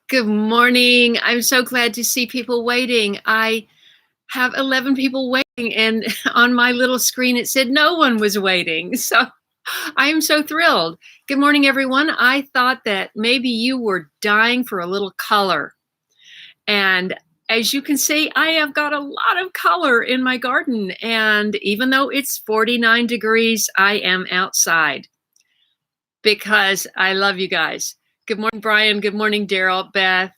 Good morning. I'm so glad to see people waiting. I have 11 people waiting, and on my little screen it said no one was waiting. So I am so thrilled. Good morning, everyone. I thought that maybe you were dying for a little color. And as you can see, I have got a lot of color in my garden. And even though it's 49 degrees, I am outside because I love you guys. Good morning, Brian. Good morning, Daryl, Beth.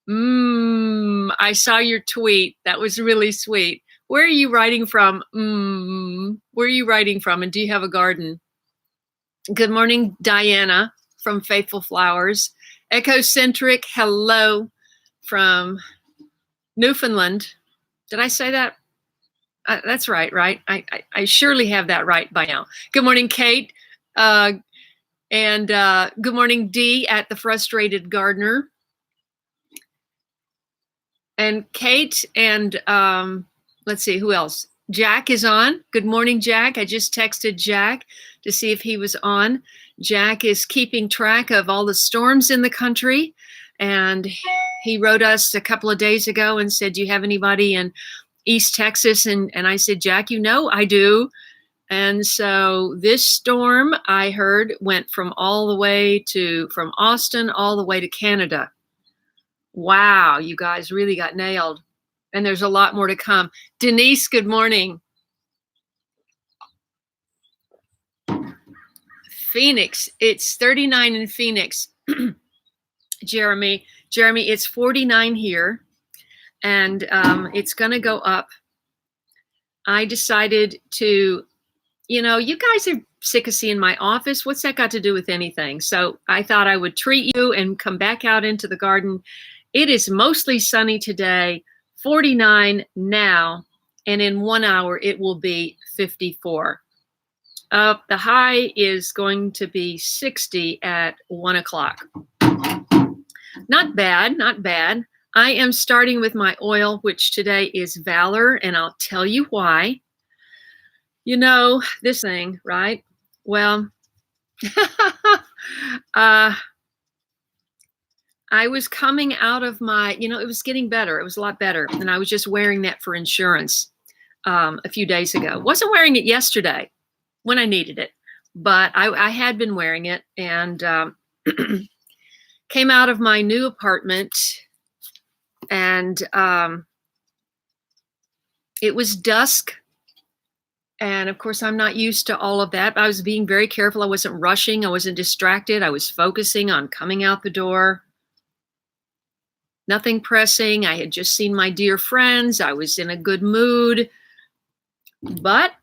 I saw your tweet. That was really sweet. Where are you writing from? Where are you writing from? And do you have a garden? Good morning, Diana from Faithful Flowers. Ecocentric, hello from Newfoundland. Did I say that? That's right? I surely have that right by now. Good morning, Kate. And good morning, Dee at the Frustrated Gardener. And Kate and let's see, who else? Jack is on. Good morning, Jack. I just texted Jack to see if he was on. Jack is keeping track of all the storms in the country. And he wrote us a couple of days ago and said, do you have anybody in East Texas? And I said, Jack, you know I do. And so this storm, I heard, went from Austin all the way to Canada. Wow, you guys really got nailed. And there's a lot more to come. Denise, good morning. Phoenix, it's 39 in Phoenix. Jeremy, it's 49 here. And it's going to go up. I decided to, you guys are sick of seeing my office. What's that got to do with anything? So I thought I would treat you and come back out into the garden. It is mostly sunny today, 49 now, and in 1 hour it will be 54. The high is going to be 60 at 1 o'clock. Not bad, not bad. I am starting with my oil, which today is Valor, and I'll tell you why. You know, this thing, right? Well, I was coming out of my, it was getting better. It was a lot better. And I was just wearing that for insurance a few days ago. Wasn't wearing it yesterday when I needed it, but I had been wearing it and came out of my new apartment and it was dusk. And of course, I'm not used to all of that. I was being very careful. I wasn't rushing. I wasn't distracted. I was focusing on coming out the door. Nothing pressing. I had just seen my dear friends. I was in a good mood. But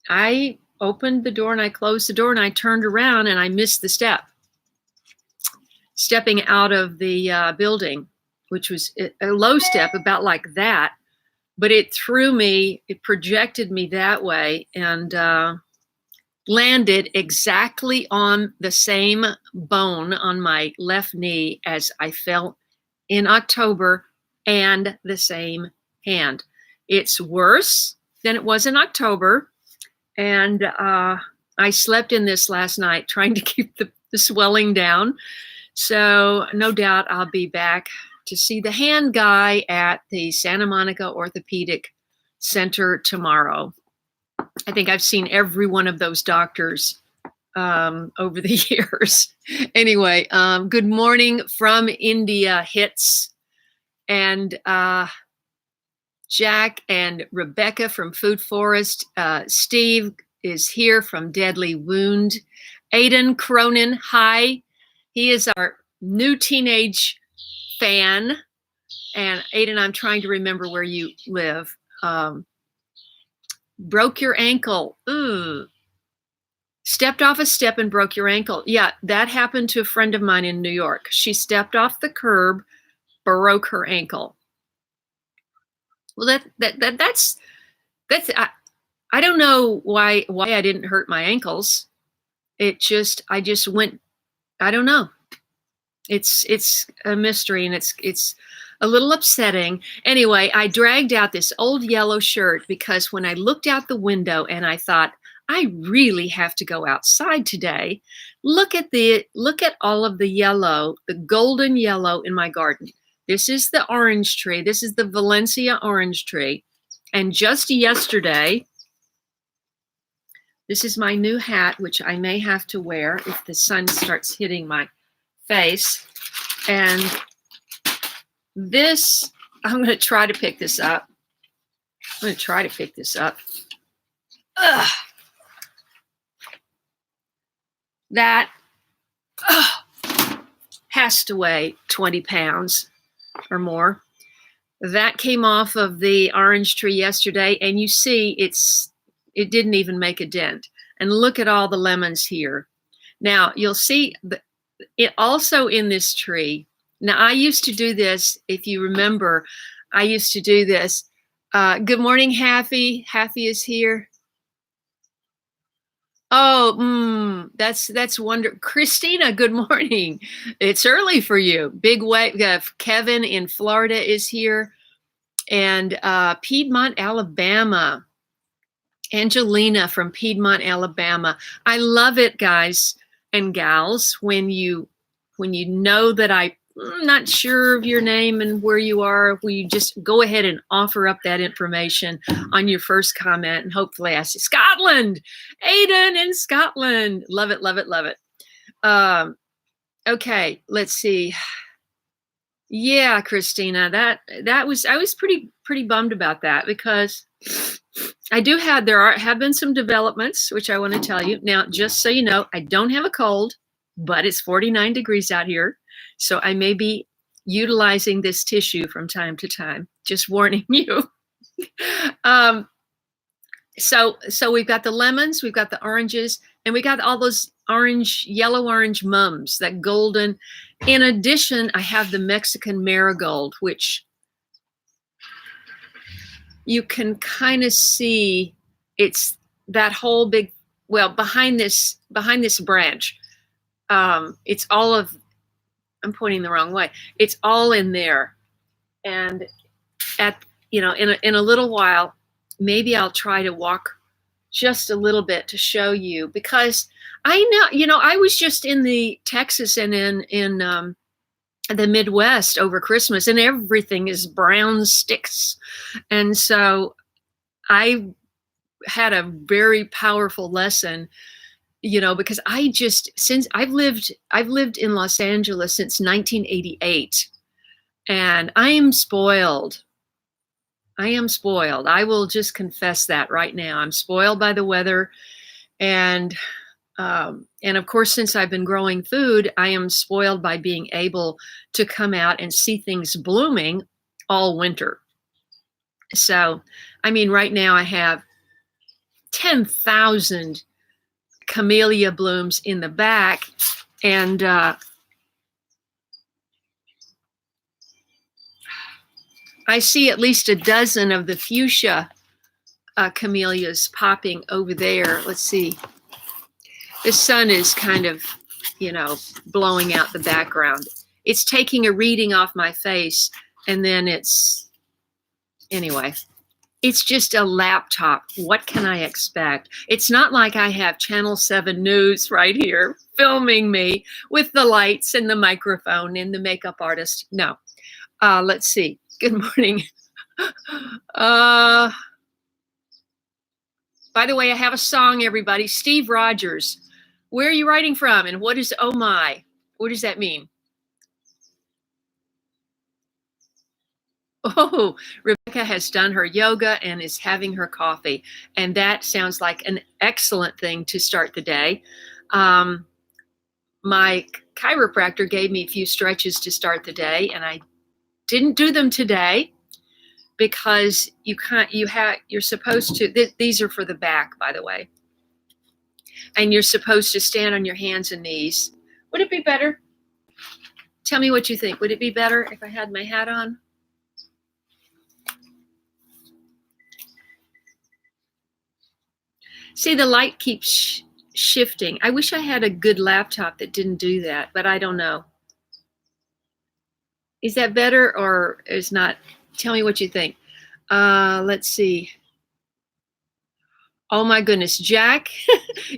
I opened the door and I closed the door and I turned around and I missed the step. Stepping out of the building, which was a low step, about like that. But it threw me, it projected me that way and landed exactly on the same bone on my left knee as I fell in October, and the same hand. It's worse than it was in October. And I slept in this last night trying to keep the swelling down. So no doubt I'll be back to see the hand guy at the Santa Monica Orthopedic Center tomorrow. I think I've seen every one of those doctors over the years. Anyway, good morning from India, Hits, and Jack and Rebecca from Food Forest. Steve is here from Deadly Wound. Aiden Cronin, hi. He is our new teenage fan. And Aiden, I'm trying to remember where you live. Broke your ankle. Ooh. Stepped off a step and broke your ankle. Yeah, that happened to a friend of mine in New York. She stepped off the curb, broke her ankle. Well, that's I don't know why I didn't hurt my ankles. I just went, I don't know. It's a mystery and it's a little upsetting. Anyway, I dragged out this old yellow shirt because when I looked out the window and I thought, I really have to go outside today Look at all of the yellow, the golden yellow in my garden. This is the orange tree. This is the Valencia orange tree. And just yesterday, this is my new hat, which I may have to wear if the sun starts hitting my face. And this, I'm going to try to pick this up. Ugh. That has to weigh 20 pounds or more. That came off of the orange tree yesterday, and you see it didn't even make a dent. And look at all the lemons here. Now, you'll see it also in this tree. Now, I used to do this, if you remember, I used to do this. Good morning, Haffy. Haffy is here. Oh, that's wonderful. Christina, good morning. It's early for you. Big wave. Kevin in Florida is here. And Piedmont, Alabama. Angelina from Piedmont, Alabama. I love it, guys and gals, when you know that I'm not sure of your name and where you are, will you just go ahead and offer up that information on your first comment, and hopefully I see Scotland, Aiden in Scotland. Love it, love it, love it. Okay, let's see. Yeah, Christina, I was pretty bummed about that, because there have been some developments, which I want to tell you. Now, just so you know, I don't have a cold, but it's 49 degrees out here. So I may be utilizing this tissue from time to time, just warning you. So we've got the lemons, we've got the oranges, and we got all those yellow-orange mums, that golden. In addition, I have the Mexican marigold, which you can kind of see. It's that whole big, well, behind this branch, it's all of, I'm pointing the wrong way. It's all in there. And in a little while, maybe I'll try to walk just a little bit to show you, because I know, I was just in the Texas and in the Midwest over Christmas, and everything is brown sticks. And so I had a very powerful lesson, because since I've lived in Los Angeles since 1988, and I am spoiled. I will just confess that right now. I'm spoiled by the weather. And of course, since I've been growing food, I am spoiled by being able to come out and see things blooming all winter. So, right now I have 10,000 camellia blooms in the back, and I see at least a dozen of the fuchsia camellias popping over there. Let's see. The sun is kind of, blowing out the background. It's taking a reading off my face, and then anyway. It's just a laptop. What can I expect? It's not like I have Channel 7 News right here filming me with the lights and the microphone and the makeup artist. No. Let's see. Good morning. By the way, I have a song, everybody. Steve Rogers. Where are you writing from? And what is oh my? What does that mean? Oh, Rebecca has done her yoga and is having her coffee. And that sounds like an excellent thing to start the day. My chiropractor gave me a few stretches to start the day, and I didn't do them today because you're supposed to, these are for the back, by the way. And you're supposed to stand on your hands and knees. Would it be better? Tell me what you think. Would it be better if I had my hat on? See, the light keeps shifting. I wish I had a good laptop that didn't do that, but I don't know. Is that better or is not? Tell me what you think. Let's see. Oh my goodness, Jack.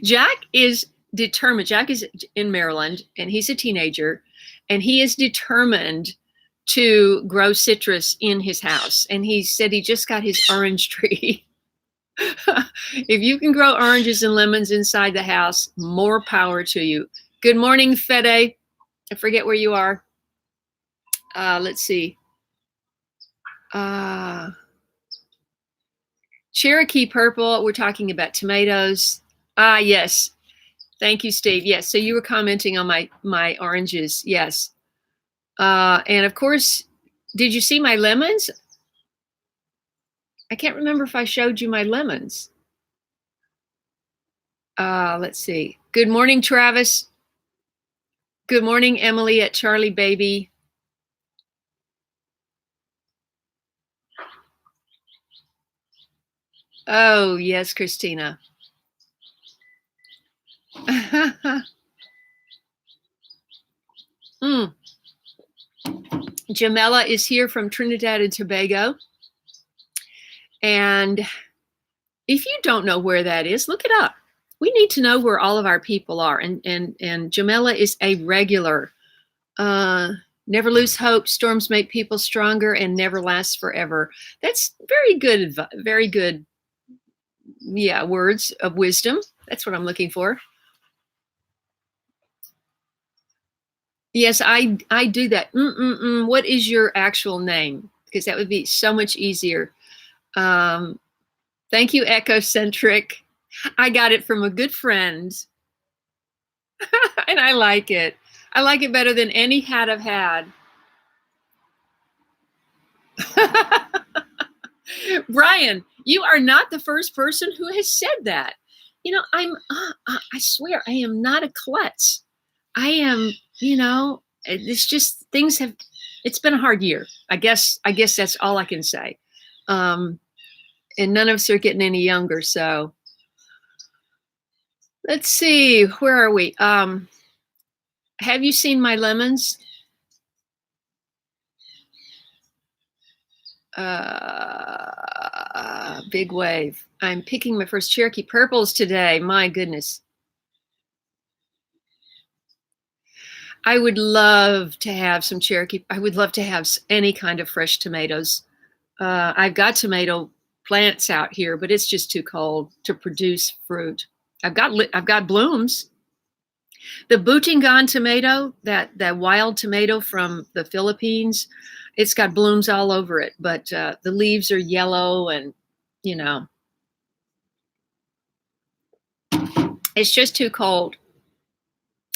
Jack is determined. Jack is in Maryland, and he's a teenager, and he is determined to grow citrus in his house. And he said he just got his orange tree. If you can grow oranges and lemons inside the house, more power to you. Good morning, Fede. I forget where you are. Let's see. Cherokee purple. We're talking about tomatoes. Yes. Thank you, Steve. Yes. So you were commenting on my oranges. Yes. And of course, did you see my lemons? I can't remember if I showed you my lemons. Let's see. Good morning, Travis. Good morning, Emily at Charlie Baby. Oh, yes, Christina. Jamela is here from Trinidad and Tobago. And if you don't know where that is, look it up. We need to know where all of our people are. And Jamela is a regular. Never lose hope. Storms make people stronger and never last forever. That's very good. Very good. Yeah, words of wisdom. That's what I'm looking for. Yes, I do that. What is your actual name? Because that would be so much easier. Thank you, Ecocentric. I got it from a good friend. And I like it. I like it better than any hat I've had. Brian, you are not the first person who has said that. You know, I swear, I am not a klutz. I am, it's just it's been a hard year. I guess that's all I can say. And none of us are getting any younger. So let's see, where are we? Have you seen my lemons? Big wave. I'm picking my first Cherokee purples today. My goodness. I would love to have some Cherokee. I would love to have any kind of fresh tomatoes. I've got tomato plants out here, but it's just too cold to produce fruit. I've got blooms. The Butangan tomato, that wild tomato from the Philippines, it's got blooms all over it, but the leaves are yellow, and it's just too cold.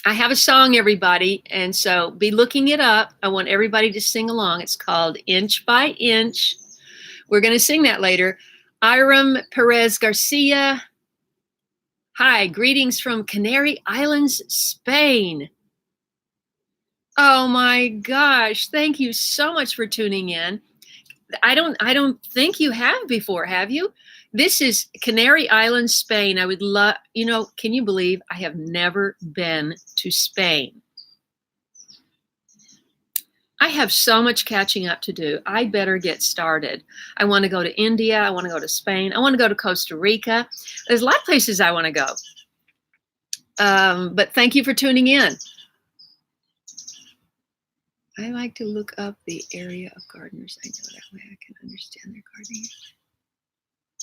I have a song, everybody, and so be looking it up. I want everybody to sing along. It's called Inch by Inch. We're going to sing that later. Iram Perez Garcia. Hi, greetings from Canary Islands, Spain. Oh my gosh, thank you so much for tuning in. I don't think you have before, have you? This is Canary Islands, Spain. I would love, can you believe I have never been to Spain? I have so much catching up to do. I better get started. I want to go to India. I want to go to Spain. I want to go to Costa Rica. There's a lot of places I want to go. But thank you for tuning in. I like to look up the area of gardeners. I know that way I can understand their gardening.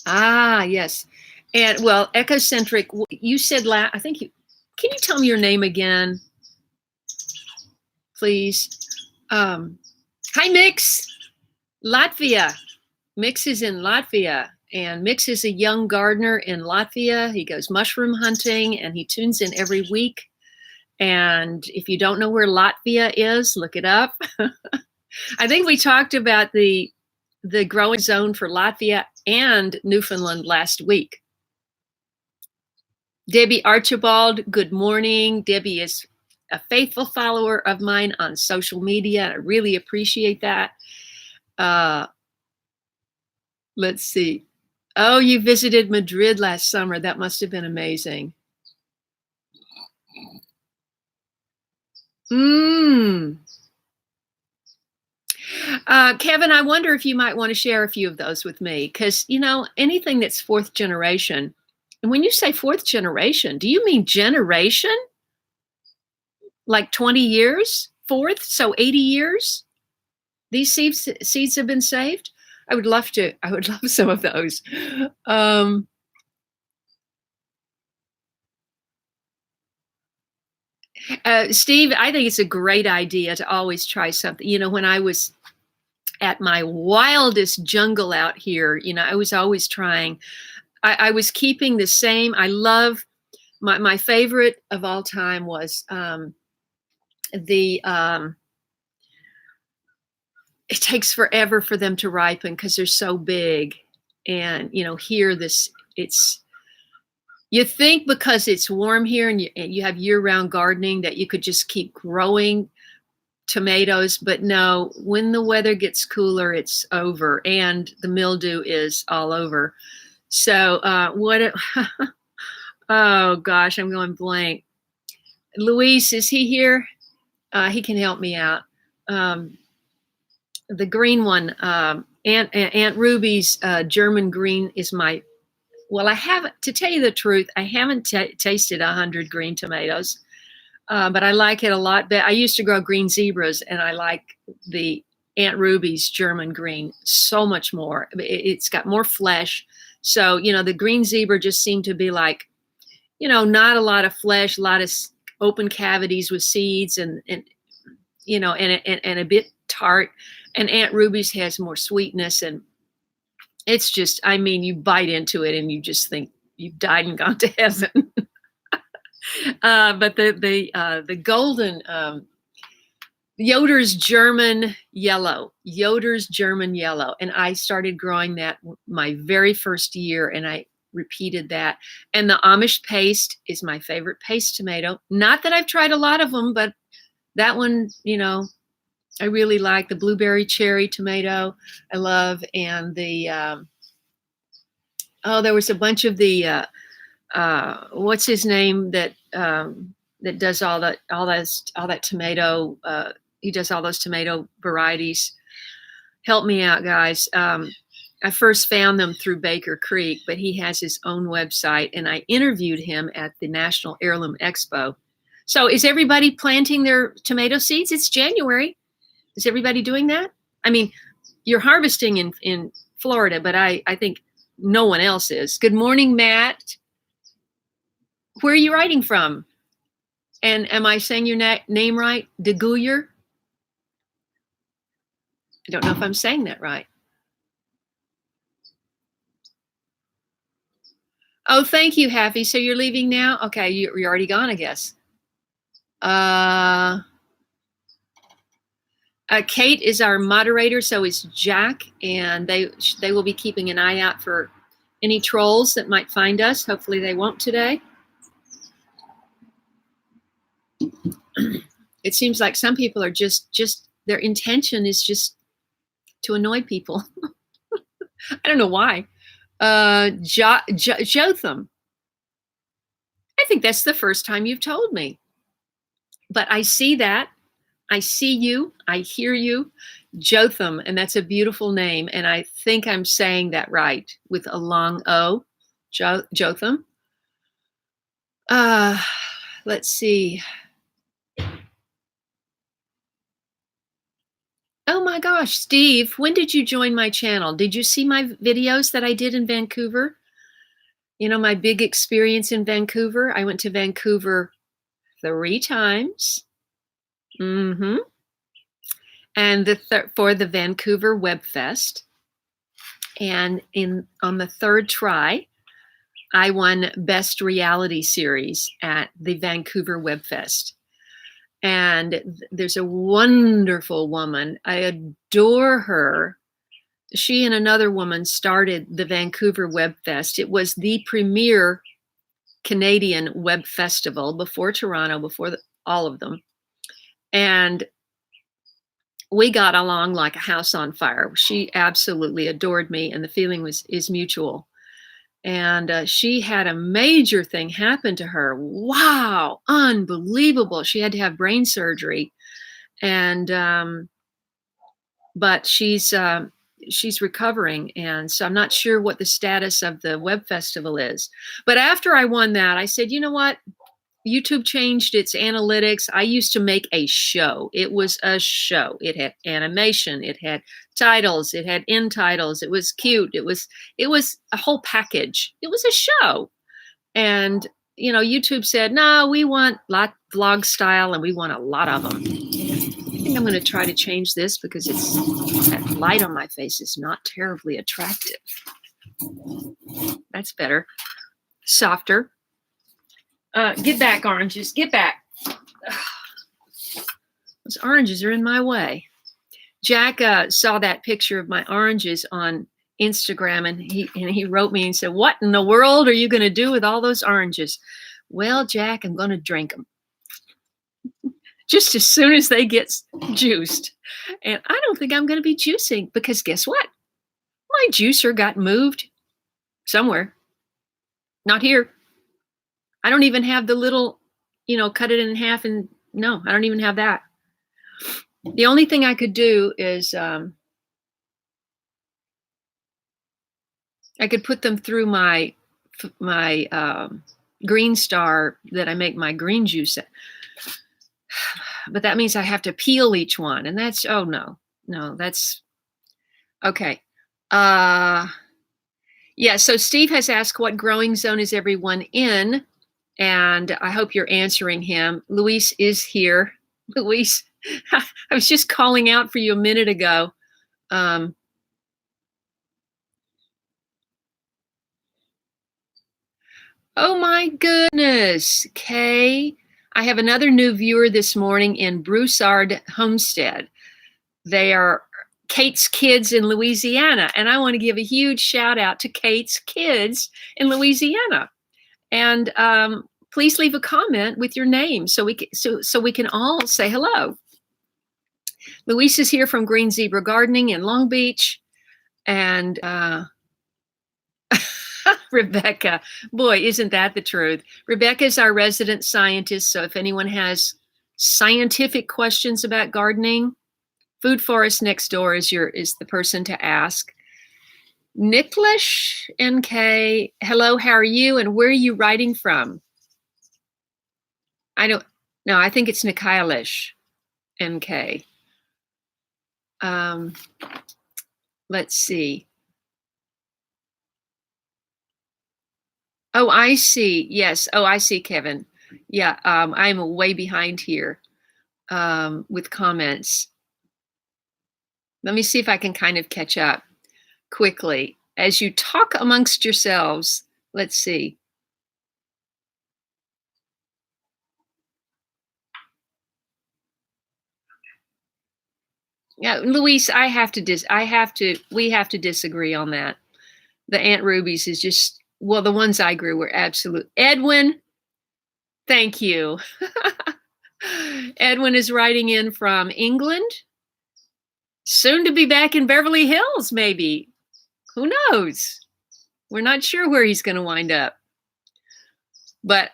Ah, yes. And well, Ecocentric, you said I think can you tell me your name again, please? Hi, Mix, Latvia. Mix is in Latvia, and Mix is a young gardener in Latvia. He goes mushroom hunting, and he tunes in every week. And if you don't know where Latvia is, look it up. I think we talked about the growing zone for Latvia and Newfoundland last week. Debbie Archibald, good morning. Debbie is a faithful follower of mine on social media. I really appreciate that. Let's see. Oh, you visited Madrid last summer. That must have been amazing. Kevin, I wonder if you might want to share a few of those with me, because anything that's fourth generation, And when you say fourth generation, do you mean generation? Like 20 years? Fourth? So 80 years? These seeds have been saved? I would love some of those. Steve, I think it's a great idea to always try something. You know, when I was at my wildest jungle out here, you know, I was always trying. I was keeping the same. I love my favorite of all time was it takes forever for them to ripen because they're so big. And, you know, here you think because it's warm here and you have year-round gardening that you could just keep growing tomatoes, but no, when the weather gets cooler, it's over and the mildew is all over. So oh gosh, I'm going blank. Luis, is he here? He can help me out. The green one, Aunt Ruby's German green is well, I haven't, to tell you the truth, I haven't tasted 100 green tomatoes, but I like it a lot better. I used to grow green zebras and I like the Aunt Ruby's German green so much more. It's got more flesh. So, you know, the green zebra just seemed to be like, you know, not a lot of flesh, a lot of open cavities with seeds and you know, and a bit tart. And Aunt Ruby's has more sweetness, and it's just, I mean, you bite into it and you just think you've died and gone to heaven. But the golden Yoder's German yellow, and I started growing that my very first year, and I repeated that. And the Amish paste is my favorite paste tomato. Not that I've tried a lot of them, but that one, you know, I really like. The blueberry cherry tomato I love. And the there was a bunch of the what's his name that does all that tomato, he does all those tomato varieties. Help me out, guys. I first found them through Baker Creek, but he has his own website, and I interviewed him at the National Heirloom Expo. So is everybody planting their tomato seeds? It's January. Is everybody doing that? I mean, you're harvesting in Florida, but I think no one else is. Good morning, Matt. Where are you writing from? And am I saying your name right? De Guyer? I don't know if I'm saying that right. Oh, thank you, Happy. So you're leaving now? Okay, you're already gone, I guess. Kate is our moderator, so is Jack, and they will be keeping an eye out for any trolls that might find us. Hopefully they won't today. It seems like some people are just their intention is just to annoy people. I don't know why. Jotham. I think that's the first time you've told me. But I see that. I see you. I hear you. Jotham, and that's a beautiful name. And I think I'm saying that right with a long O. Jotham. Let's see. Oh my gosh, Steve, when did you join my channel? Did you see my videos that I did in Vancouver? You know, my big experience in Vancouver. I went to Vancouver 3 times. And for the Vancouver Web Fest. And on the 3rd try, I won Best Reality Series at the Vancouver Web Fest. And there's a wonderful woman. I adore her. She and another woman started the Vancouver Web Fest. It was the premier Canadian web festival before Toronto, before all of them. And we got along like a house on fire. She absolutely adored me, and the feeling is mutual. And she had a major thing happen to her. Wow, unbelievable. She had to have brain surgery. And, but she's she's recovering, and so I'm not sure what the status of the web festival is. But after I won that, I said, you know what? YouTube changed its analytics. I used to make a show. It was a show. It had animation, it had titles, it had end titles, it was cute, it was a whole package. It was a show. And YouTube said, no, we want vlog style, and we want a lot of them. I think I'm going to try to change this because that light on my face is not terribly attractive. That's better. Softer. Get back, oranges. Get back. Those oranges are in my way. Jack saw that picture of my oranges on Instagram, and he wrote me and said, what in the world are you going to do with all those oranges? Well, Jack, I'm going to drink them. Just as soon as they get juiced. And I don't think I'm going to be juicing, because guess what? My juicer got moved somewhere. Not here. I don't even have the little, cut it in half, and no, I don't even have that. The only thing I could do is I could put them through my Green Star that I make my green juice. But that means I have to peel each one, and that's, oh no, that's okay. Yeah, so Steve has asked, what growing zone is everyone in? And I hope you're answering him. Luis is here. Luis, I was just calling out for you a minute ago. Oh my goodness, Kaye. I have another new viewer this morning in Broussard Homestead. They are Kate's kids in Louisiana, and I want to give a huge shout out to Kate's kids in Louisiana. And please leave a comment with your name so we can all say hello. Luis is here from Green Zebra Gardening in Long Beach, and Rebecca, boy, isn't that the truth? Rebecca is our resident scientist, so if anyone has scientific questions about gardening, Food Forest Next Door is the person to ask. Nicklish NK, hello, how are you, and where are you writing from? I don't know. I think it's Nikalish NK. Let's see. Oh, I see. Yes. Oh, I see, Kevin. Yeah, I'm way behind here with comments. Let me see if I can kind of catch up quickly. As you talk amongst yourselves, let's see. Yeah, Luis, we have to disagree on that. The Aunt Ruby's is just, well, the ones I grew were absolute. Edwin, thank you. Edwin is writing in from England. Soon to be back in Beverly Hills, maybe. Who knows? We're not sure where he's going to wind up. But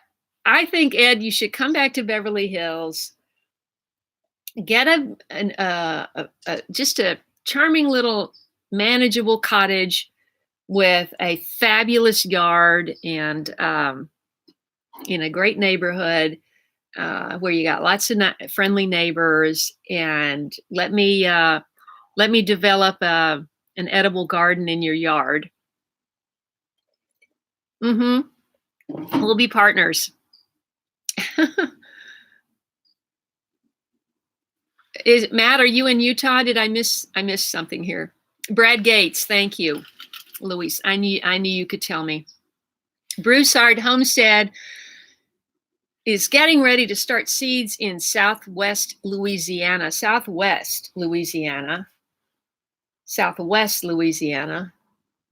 I think, Ed, you should come back to Beverly Hills. Get just a charming little manageable cottage with a fabulous yard and in a great neighborhood where you got lots of friendly neighbors, and let me develop an edible garden in your yard. We'll be partners. Matt, are you in Utah? Did I miss something here? Brad Gates, thank you. Luis, I knew you could tell me. Broussard Homestead is getting ready to start seeds in Southwest Louisiana,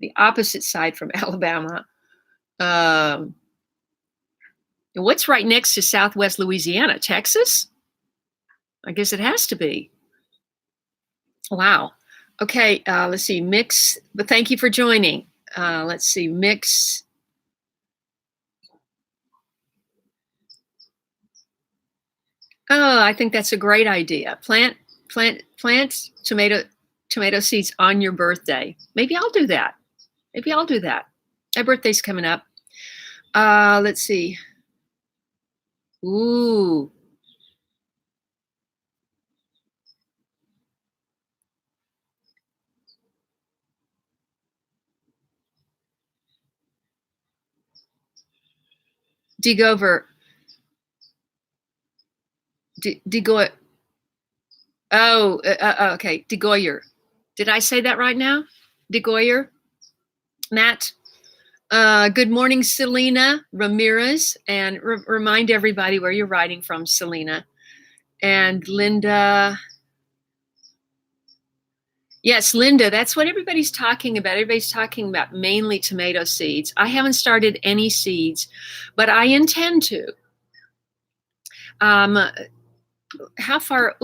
the opposite side from Alabama. What's right next to Southwest Louisiana? Texas? I guess it has to be. Wow. Okay, let's see, Mix, but thank you for joining. Let's see, Mix. Oh, I think that's a great idea. Plant tomato. tomato seeds on your birthday. Maybe I'll do that. Maybe I'll do that. My birthday's coming up. Let's see. Ooh. Degover. Degoy. Oh, okay. DeGoyer. Did I say that right now? DeGoyer? Matt? Good morning, Selena Ramirez. And remind everybody where you're writing from, Selena. And Linda. Yes, Linda, that's what everybody's talking about. Everybody's talking about mainly tomato seeds. I haven't started any seeds, but I intend to. How far?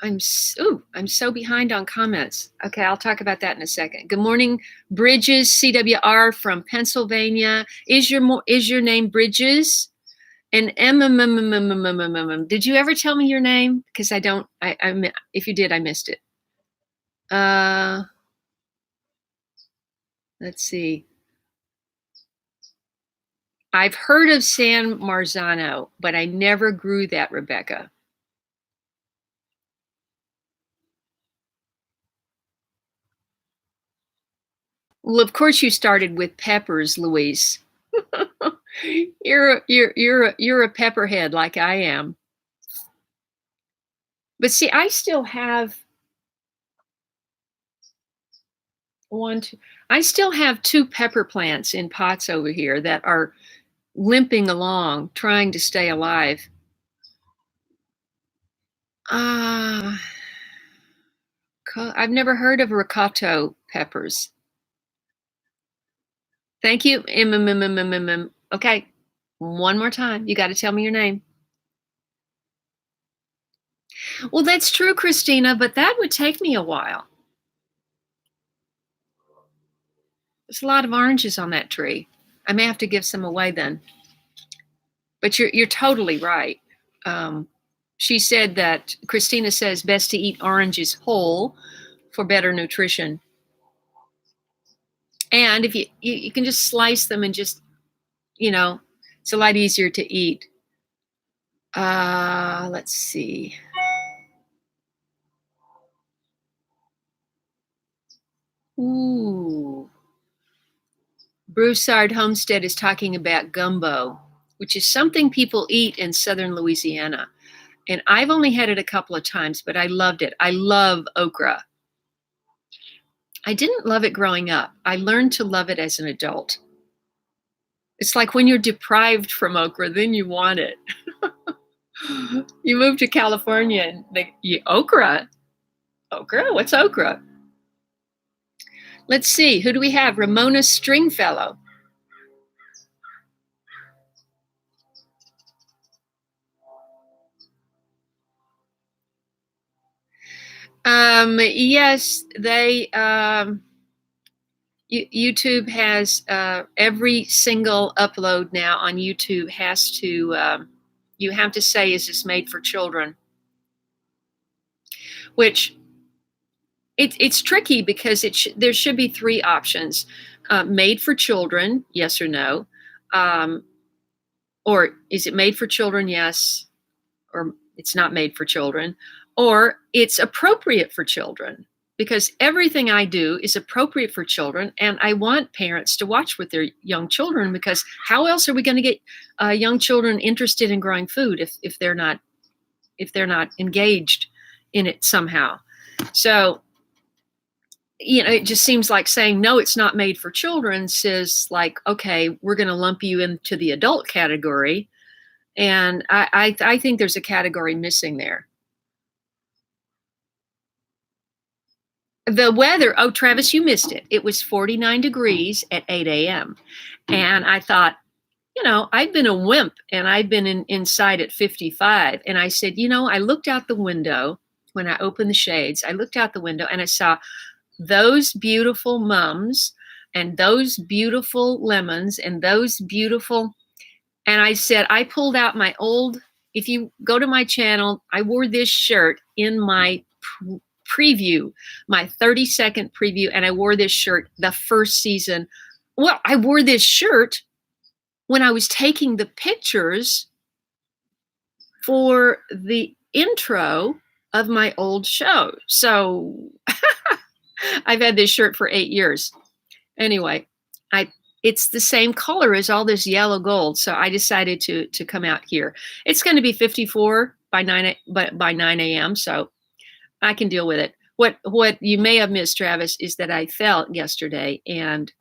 I'm so behind on comments. Okay, I'll talk about that in a second. Good morning, Bridges CWR from Pennsylvania. Is your name Bridges? And did you ever tell me your name? Because I don't. If you did, I missed it. Let's see. I've heard of San Marzano, but I never grew that, Rebecca. Well, of course you started with peppers, Louise. You're a pepperhead like I am. But see, I still have I still have 2 pepper plants in pots over here that are limping along, trying to stay alive. I've never heard of ricotta peppers. Thank you. Okay, one more time. You got to tell me your name. Well, that's true, Christina, but that would take me a while. There's a lot of oranges on that tree. I may have to give some away then. But you're totally right. She said that Christina says best to eat oranges whole for better nutrition. And if you can just slice them and just, it's a lot easier to eat. Let's see. Ooh. Broussard Homestead is talking about gumbo, which is something people eat in southern Louisiana. And I've only had it a couple of times, but I loved it. I love okra. I didn't love it growing up. I learned to love it as an adult. It's like when you're deprived from okra, then you want it. You move to California and okra? Okra? What's okra? Let's see. Who do we have? Ramona Stringfellow. Yes, they YouTube has every single upload now on YouTube has to you have to say, is this made for children? Which it's tricky because there should be 3 options: made for children, yes or no, or is it made for children? Yes, or it's not made for children, or it's appropriate for children. Because everything I do is appropriate for children, and I want parents to watch with their young children, because how else are we going to get young children interested in growing food if they're not engaged in it somehow? So, it just seems like saying no, it's not made for children says like, okay, we're going to lump you into the adult category, and I think there's a category missing there. The weather, oh, Travis, you missed it. It was 49 degrees at 8 a.m. And I thought, I've been a wimp and I've been inside at 55. And I said, I looked out the window when I opened the shades. I looked out the window and I saw those beautiful mums and those beautiful lemons and those beautiful. And I said, I pulled out my old, if you go to my channel, I wore this shirt in my preview, my 30-second preview, and I wore this shirt the first season. Well, I wore this shirt when I was taking the pictures for the intro of my old show. So I've had this shirt for 8 years. Anyway, it's the same color as all this yellow gold. So I decided to come out here. It's going to be 54 by 9 a.m. So I can deal with it. What you may have missed, Travis, is that I fell yesterday, and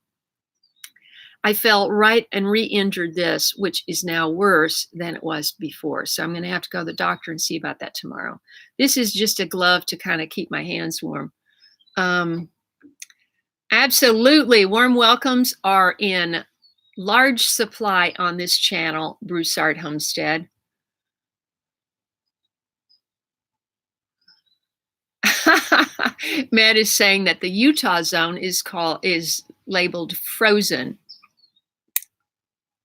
I fell right and re-injured this, which is now worse than it was before. So I'm going to have to go to the doctor and see about that tomorrow. This is just a glove to kind of keep my hands warm. Absolutely. Warm welcomes are in large supply on this channel, Broussard Homestead. Matt is saying that the Utah zone is labeled frozen.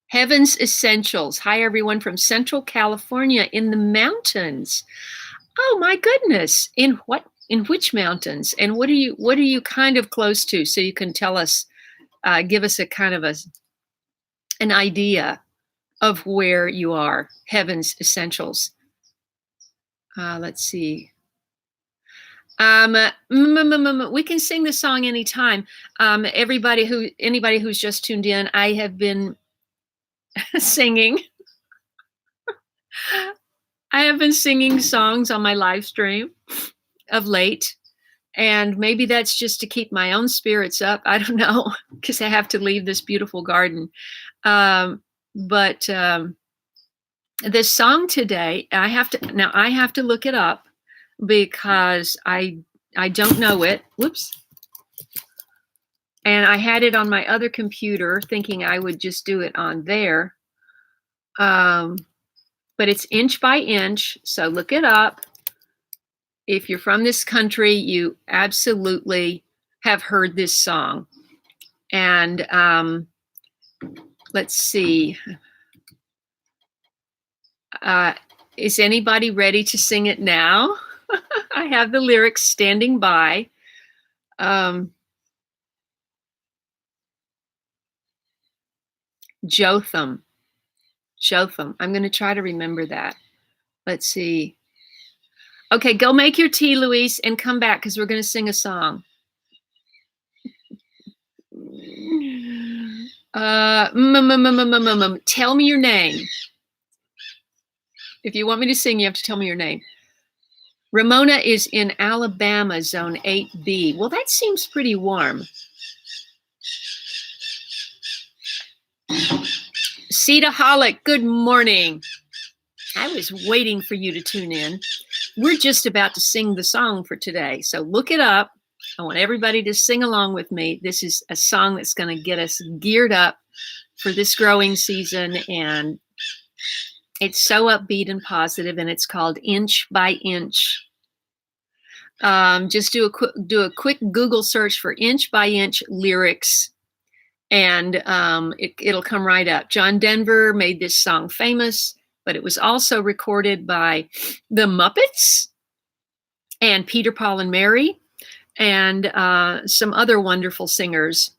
Heaven's Essentials. Hi, everyone from Central California in the mountains. Oh my goodness! In which mountains? And what are you kind of close to? So you can tell us, give us a kind of an idea of where you are. Heaven's Essentials. Let's see. We can sing the song anytime. Anybody who's just tuned in, I have been singing. I have been singing songs on my live stream of late, and maybe that's just to keep my own spirits up. I don't know, because I have to leave this beautiful garden. But the song today, I have to look it up because I don't know it. Whoops. And I had it on my other computer thinking I would just do it on there. But it's Inch by Inch, so look it up. If you're from this country, you absolutely have heard this song. And let's see. Is anybody ready to sing it now? I have the lyrics standing by. Jotham. I'm going to try to remember that. Let's see. Okay, go make your tea, Louise, and come back because we're going to sing a song. Tell me your name. If you want me to sing, you have to tell me your name. Ramona is in Alabama, zone 8B. Well, that seems pretty warm. Cedarholic, good morning. I was waiting for you to tune in. We're just about to sing the song for today, so look it up. I want everybody to sing along with me. This is a song that's going to get us geared up for this growing season, and it's so upbeat and positive, and it's called Inch by Inch. Just do a quick Google search for Inch by Inch lyrics, and it'll come right up. John Denver made this song famous, but it was also recorded by the Muppets and Peter, Paul, and Mary, and some other wonderful singers.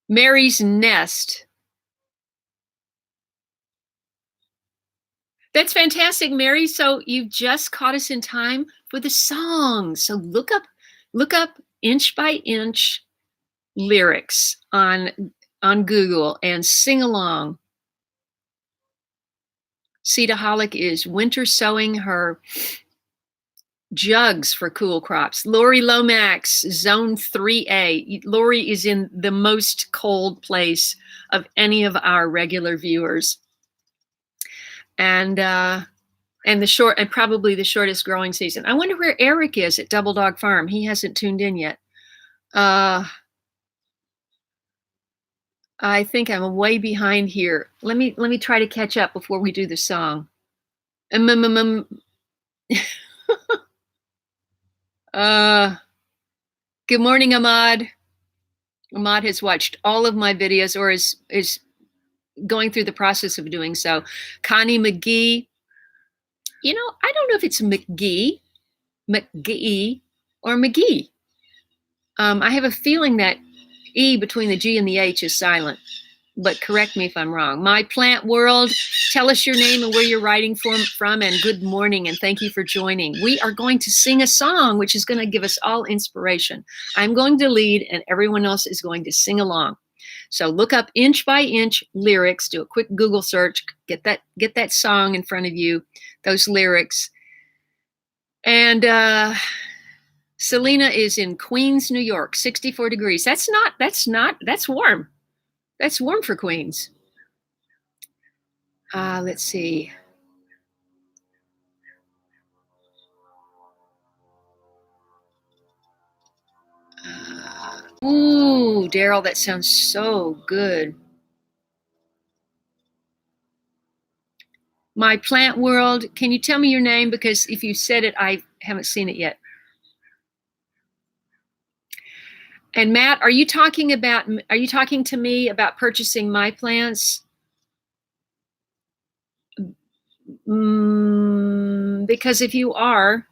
Mary's Nest. That's fantastic, Mary. So you've just caught us in time for the song. So look up Inch by Inch lyrics on Google and sing along. Cedarholic is winter sowing her jugs for cool crops. Lori Lomax, zone 3A. Lori is in the most cold place of any of our regular viewers. And probably the shortest growing season. I wonder where Eric is at Double Dog Farm. He hasn't tuned in yet. I think I'm way behind here. Let me try to catch up before we do the song. Good morning, Ahmad. Ahmad has watched all of my videos, or is going through the process of doing so. Connie McGee. I don't know if it's McGee. McGee or McGee. I have a feeling that E between the G and the H is silent, but correct me if I'm wrong. My plant world, tell us your name and where you're writing from, and good morning, and thank you for joining. We are going to sing a song, which is going to give us all inspiration. I'm going to lead, and everyone else is going to sing along. So look up inch by inch lyrics, do a quick Google search, get that song in front of you, those lyrics. And Selena is in Queens, New York, 64 degrees. That's warm. That's warm for Queens. Let's see. Ooh, Daryl, that sounds so good. My plant world, can you tell me your name? Because if you said it, I haven't seen it yet. And Matt, are you talking to me about purchasing my plants? Because if you are,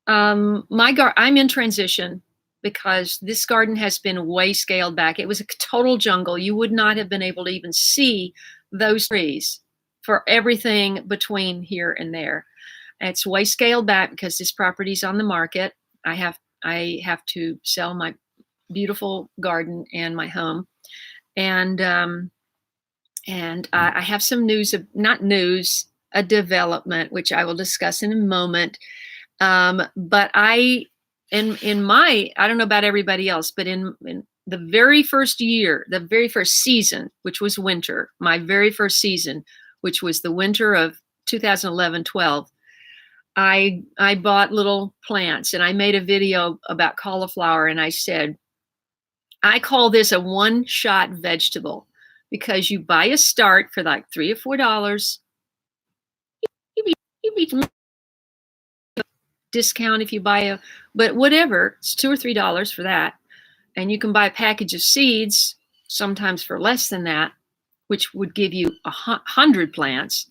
I'm in transition because this garden has been way scaled back. It was a total jungle. You would not have been able to even see those trees for everything between here and there. It's way scaled back because this property's on the market. I have to sell my beautiful garden and my home. And I have some news, a development, which I will discuss in a moment. But I don't know about everybody else, but in the very first year, the very first season, which was winter, my very first season, which was the winter of 2011-12, I bought little plants, and I made a video about cauliflower, and I said, I call this a one-shot vegetable because you buy a start for like $3 or $4. You beat discount if you buy but whatever, it's $2 or $3 for that. And you can buy a package of seeds, sometimes for less than that, which would give you 100 plants.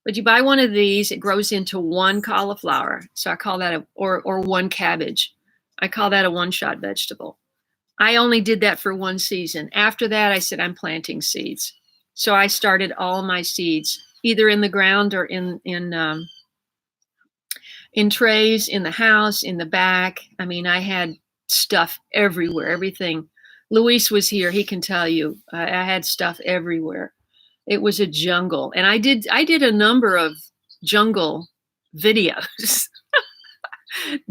But you buy one of these, it grows into one cauliflower. So I call that or one cabbage. I call that a one-shot vegetable. I only did that for one season. After that, I said, I'm planting seeds. So I started all my seeds either in the ground or in trays, in the house, in the back. I mean, I had stuff everywhere, everything. Luis was here. He can tell you, I had stuff everywhere. It was a jungle. And I did a number of jungle videos.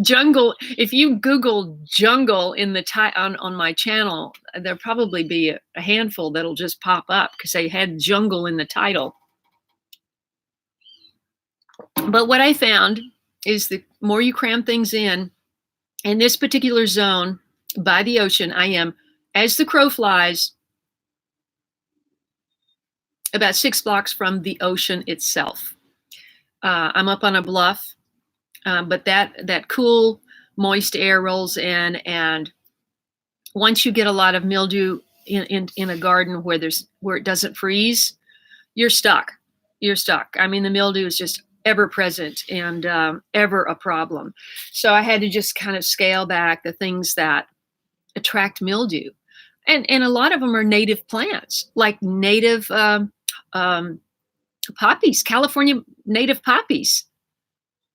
Jungle, if you Google jungle in the on my channel, there'll probably be a handful that'll just pop up because they had jungle in the title. But what I found is the more you cram things in this particular zone by the ocean, I am, as the crow flies, about 6 blocks from the ocean itself. I'm up on a bluff, but that cool, moist air rolls in, and once you get a lot of mildew in a garden where it doesn't freeze, you're stuck. I mean, the mildew is just ever present and ever a problem. So I had to just kind of scale back the things that attract mildew. And a lot of them are native plants, like native poppies, California native poppies,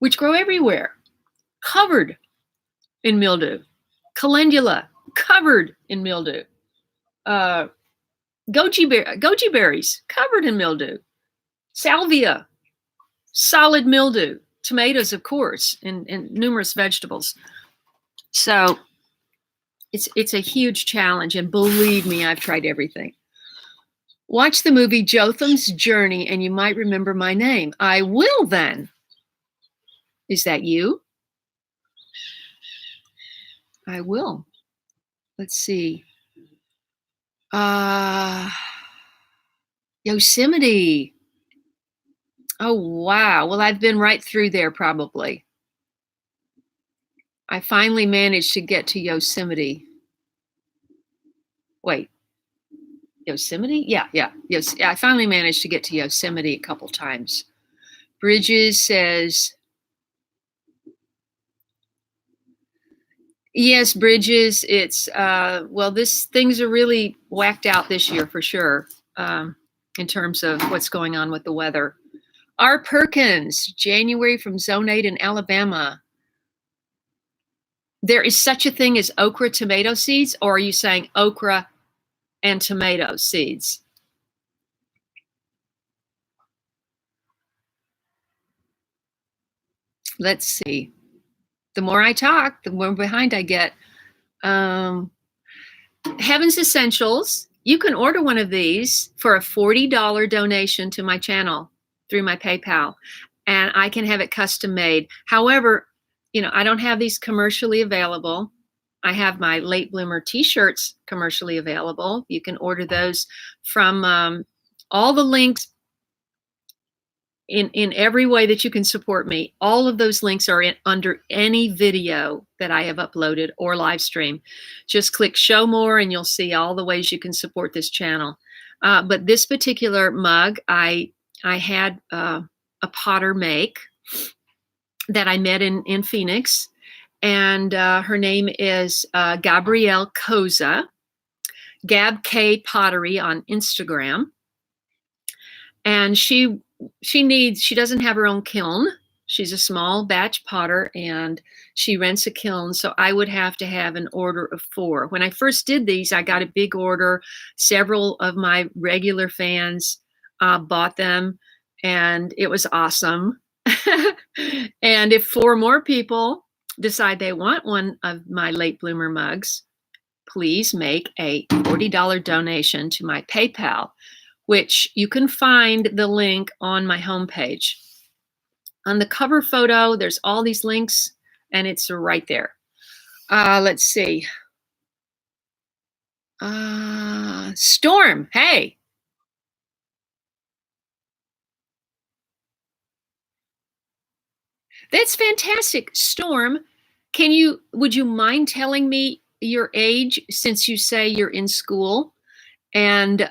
which grow everywhere, covered in mildew. Calendula, covered in mildew. Goji berries, covered in mildew. Salvia, solid mildew. Tomatoes, of course, and numerous vegetables. So it's a huge challenge, and believe me, I've tried everything. Watch the movie Jotham's Journey, and you might remember my name. I will then. Is that you? I will. Let's see. Yosemite. Oh, wow. Well, I've been right through there probably. I finally managed to get to Yosemite. Wait. Yosemite? Yeah. Yes, I finally managed to get to Yosemite a couple times. Bridges says, Yes, bridges. It's well, things are really whacked out this year for sure, in terms of what's going on with the weather. R. Perkins, January from Zone 8 in Alabama. There is such a thing as okra tomato seeds, or are you saying okra and tomato seeds? Let's see. The more I talk, the more behind I get. Um, Heaven's Essentials. You can order one of these for a $40 donation to my channel through my PayPal, and I can have it custom made. However, I don't have these commercially available. I have my late bloomer t-shirts commercially available. You can order those from all the links in every way that you can support me. All of those links are under any video that I have uploaded or live stream. Just click show more and you'll see all the ways you can support this channel. But this particular mug, I had a potter make that I met in Phoenix, and her name is Gabrielle Koza, Gab K Pottery on Instagram. And she doesn't have her own kiln. She's a small batch potter and she rents a kiln. So I would have to have an order of 4. When I first did these, I got a big order. Several of my regular fans bought them and it was awesome. And if 4 more people decide they want one of my late bloomer mugs, please make a $40 donation to my PayPal, which you can find the link on my homepage. On the cover photo, there's all these links, and it's right there. Let's see. Storm, hey. That's fantastic. Storm, would you mind telling me your age, since you say you're in school? And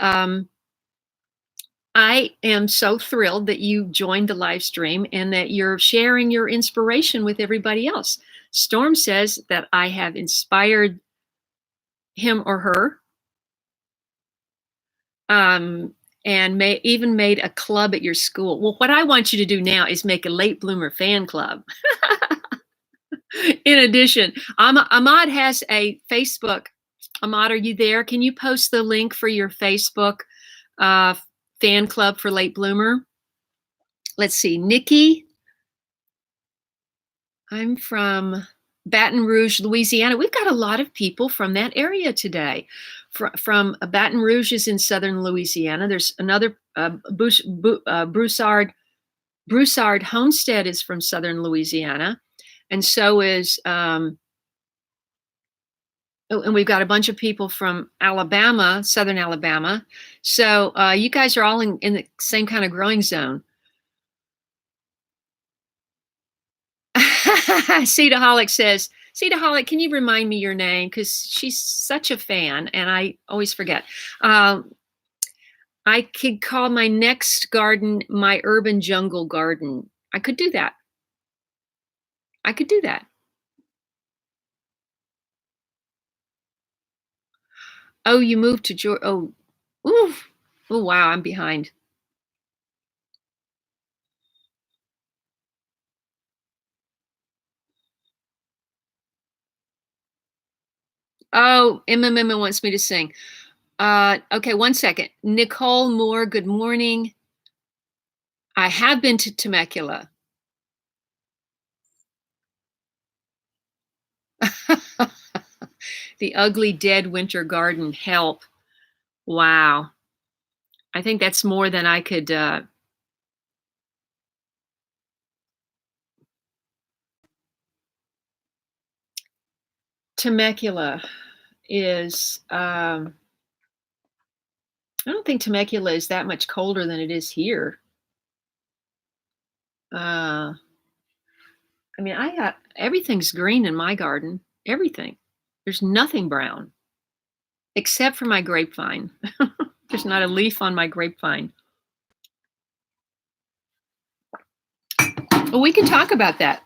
I am so thrilled that you joined the live stream and that you're sharing your inspiration with everybody else. Storm says that I have inspired him or her, and even made a club at your school. Well, what I want you to do now is make a late bloomer fan club. In addition, Ahmad has a Facebook. Ahmad, are you there? Can you post the link for your Facebook fan club for late bloomer? Let's see, Nikki. I'm from Baton Rouge, Louisiana. We've got a lot of people from that area today. From Baton Rouge is in southern Louisiana. There's another Broussard Homestead is from southern Louisiana, and so is and we've got a bunch of people from Alabama, southern Alabama. So you guys are all in the same kind of growing zone. Cedarholic says, Cedarholic, can you remind me your name? Because she's such a fan and I always forget. I could call my next garden my urban jungle garden. I could do that. I could do that. Oh, you moved to Georgia. Oh, oof. Oh, wow, I'm behind. Oh, Emma wants me to sing. Okay, one second. Nicole Moore, good morning. I have been to Temecula. The ugly dead winter garden, help. Wow. I think that's more than I could Temecula is I don't think Temecula is that much colder than it is here. I mean, I got everything's green in my garden. Everything. There's nothing brown except for my grapevine. There's not a leaf on my grapevine. Well, we can talk about that.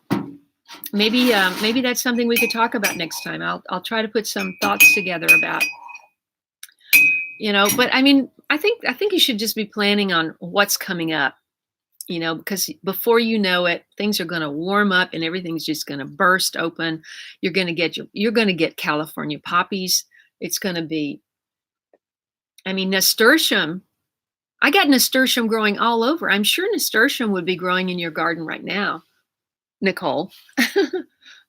maybe that's something we could talk about next time. I'll try to put some thoughts together about, but I mean, I think you should just be planning on what's coming up, because before you know it, things are going to warm up and everything's just going to burst open. You're going to get California poppies. It's going to be, I mean, nasturtium. I got nasturtium growing all over. I'm sure nasturtium would be growing in your garden right now, Nicole.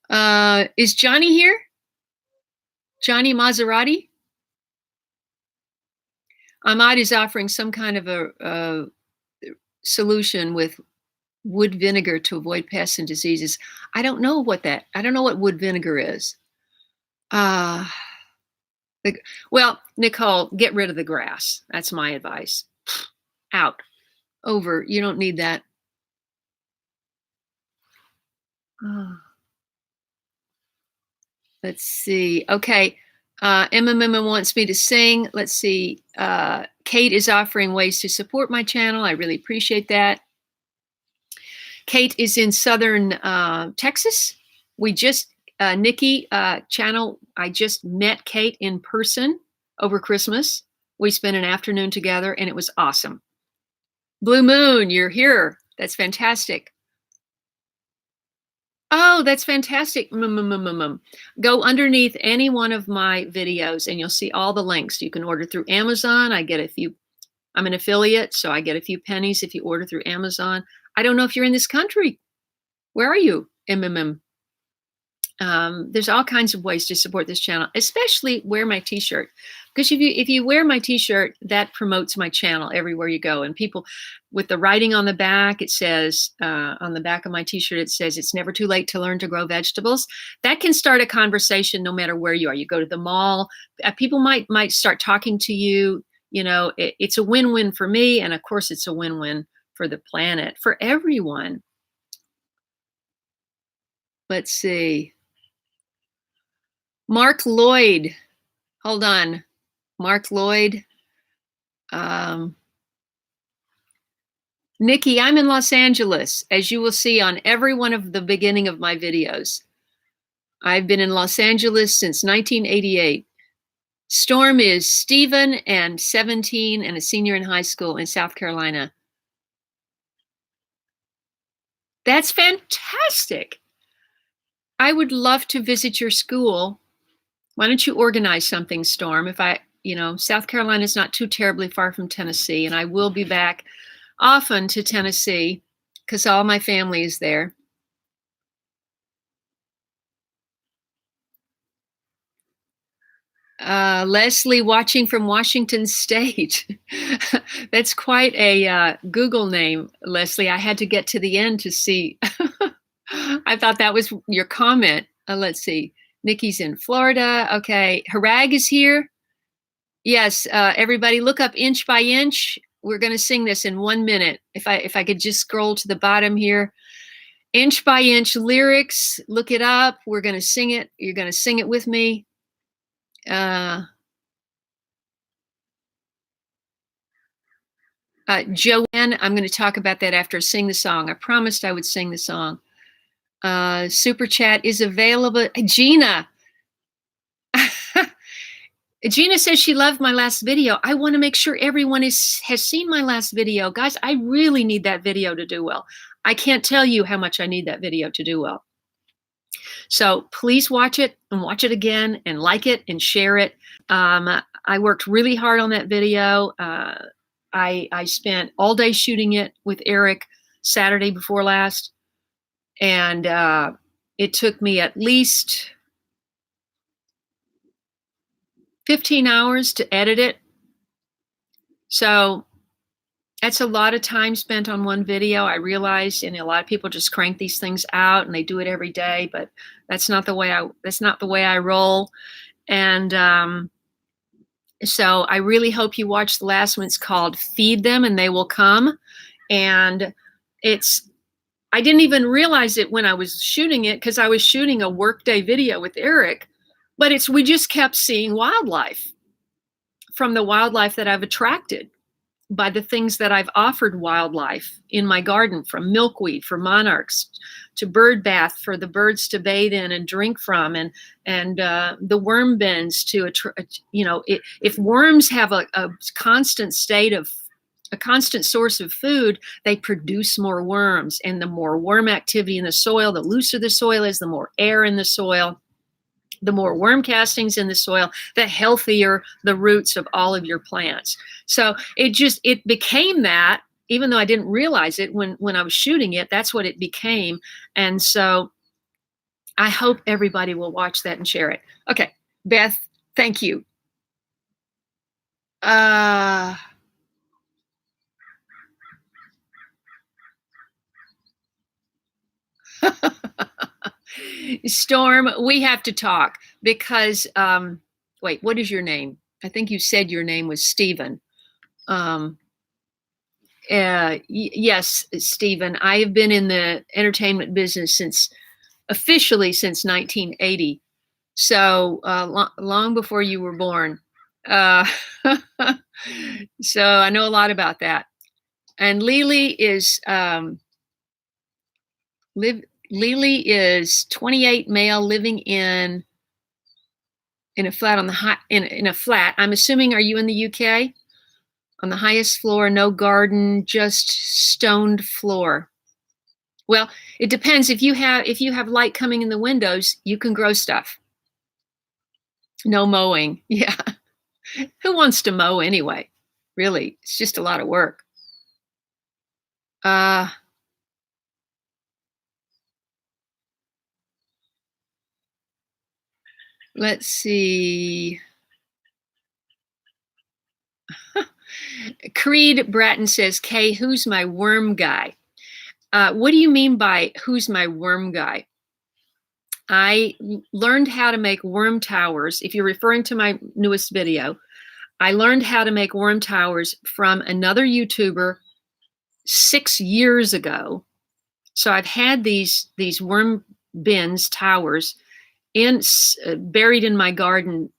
Is Johnny here? Johnny Maserati? Ahmad is offering some kind of a solution with wood vinegar to avoid pests and diseases. I don't know what wood vinegar is. Well, Nicole, get rid of the grass. That's my advice. Out. Over. You don't need that. Let's see. Okay. Emma wants me to sing. Let's see. Kate is offering ways to support my channel. I really appreciate that. Kate is in southern Texas. We just, Nikki channel, I just met Kate in person over Christmas. We spent an afternoon together and it was awesome. Blue Moon, you're here. That's fantastic. Oh, that's fantastic. Go underneath any one of my videos and you'll see all the links. You can order through Amazon. I'm an affiliate, so I get a few pennies if you order through Amazon. I don't know if you're in this country. Where are you? There's all kinds of ways to support this channel, especially wear my t-shirt. Because if you wear my t-shirt, that promotes my channel everywhere you go. And people with the writing on the back, it says, on the back of my t-shirt, it says, it's never too late to learn to grow vegetables. That can start a conversation no matter where you are. You go to the mall, people might start talking to you. It's a win-win for me. And of course, it's a win-win for the planet, for everyone. Let's see. Mark Lloyd. Hold on. Mark Lloyd. Nikki, I'm in Los Angeles, as you will see on every one of the beginning of my videos. I've been in Los Angeles since 1988. Storm is Stephen and 17 and a senior in high school in South Carolina. That's fantastic. I would love to visit your school. Why don't you organize something, Storm? South Carolina is not too terribly far from Tennessee, and I will be back often to Tennessee because all my family is there. Leslie watching from Washington State. That's quite a Google name, Leslie. I had to get to the end to see. I thought that was your comment. Let's see. Nikki's in Florida. Okay. Harag is here. Yes. Everybody look up Inch by Inch. We're going to sing this in 1 minute. If I could just scroll to the bottom here. Inch by Inch lyrics. Look it up. We're going to sing it. You're going to sing it with me. Joanne, I'm going to talk about that after I sing the song. I promised I would sing the song. Super chat is available. Gina. Gina says she loved my last video. I want to make sure everyone has seen my last video. Guys, I really need that video to do well. I can't tell you how much I need that video to do well. So please watch it and watch it again and like it and share it. I worked really hard on that video. I spent all day shooting it with Eric Saturday before last. And it took me at least 15 hours to edit it. So that's a lot of time spent on one video. I realized, and a lot of people just crank these things out and they do it every day, but that's not the way I roll. And so I really hope you watch the last one. It's called Feed Them and They Will Come. And I didn't even realize it when I was shooting it because I was shooting a workday video with Eric, but we just kept seeing wildlife from the wildlife that I've attracted. by the things that I've offered wildlife in my garden, from milkweed for monarchs to bird bath for the birds to bathe in and drink from, and the worm bins to, if worms have a constant state of a constant source of food, they produce more worms. And the more worm activity in the soil, the looser the soil is, the more air in the soil, the more worm castings in the soil, the healthier the roots of all of your plants. So it became that, even though I didn't realize it when I was shooting it, that's what it became. And so I hope everybody will watch that and share it. Okay, Beth, thank you. Storm, we have to talk because, wait, what is your name? I think you said your name was Stephen. Yes, Stephen, I have been in the entertainment business officially since 1980. So long before you were born. So I know a lot about that. And Lily is, Lily is 28, male, living in a flat on the in a flat. I'm assuming, are you in the UK? On the highest floor, no garden, just stoned floor. Well, it depends. If you have light coming in the windows, you can grow stuff. No mowing. Yeah. Who wants to mow anyway? Really, it's just a lot of work. Let's see. Creed Bratton says, Kaye, who's my worm guy? What do you mean by who's my worm guy? I learned how to make worm towers. If you're referring to my newest video, I learned how to make worm towers from another YouTuber 6 years ago. So I've had these worm bins, towers, buried in my garden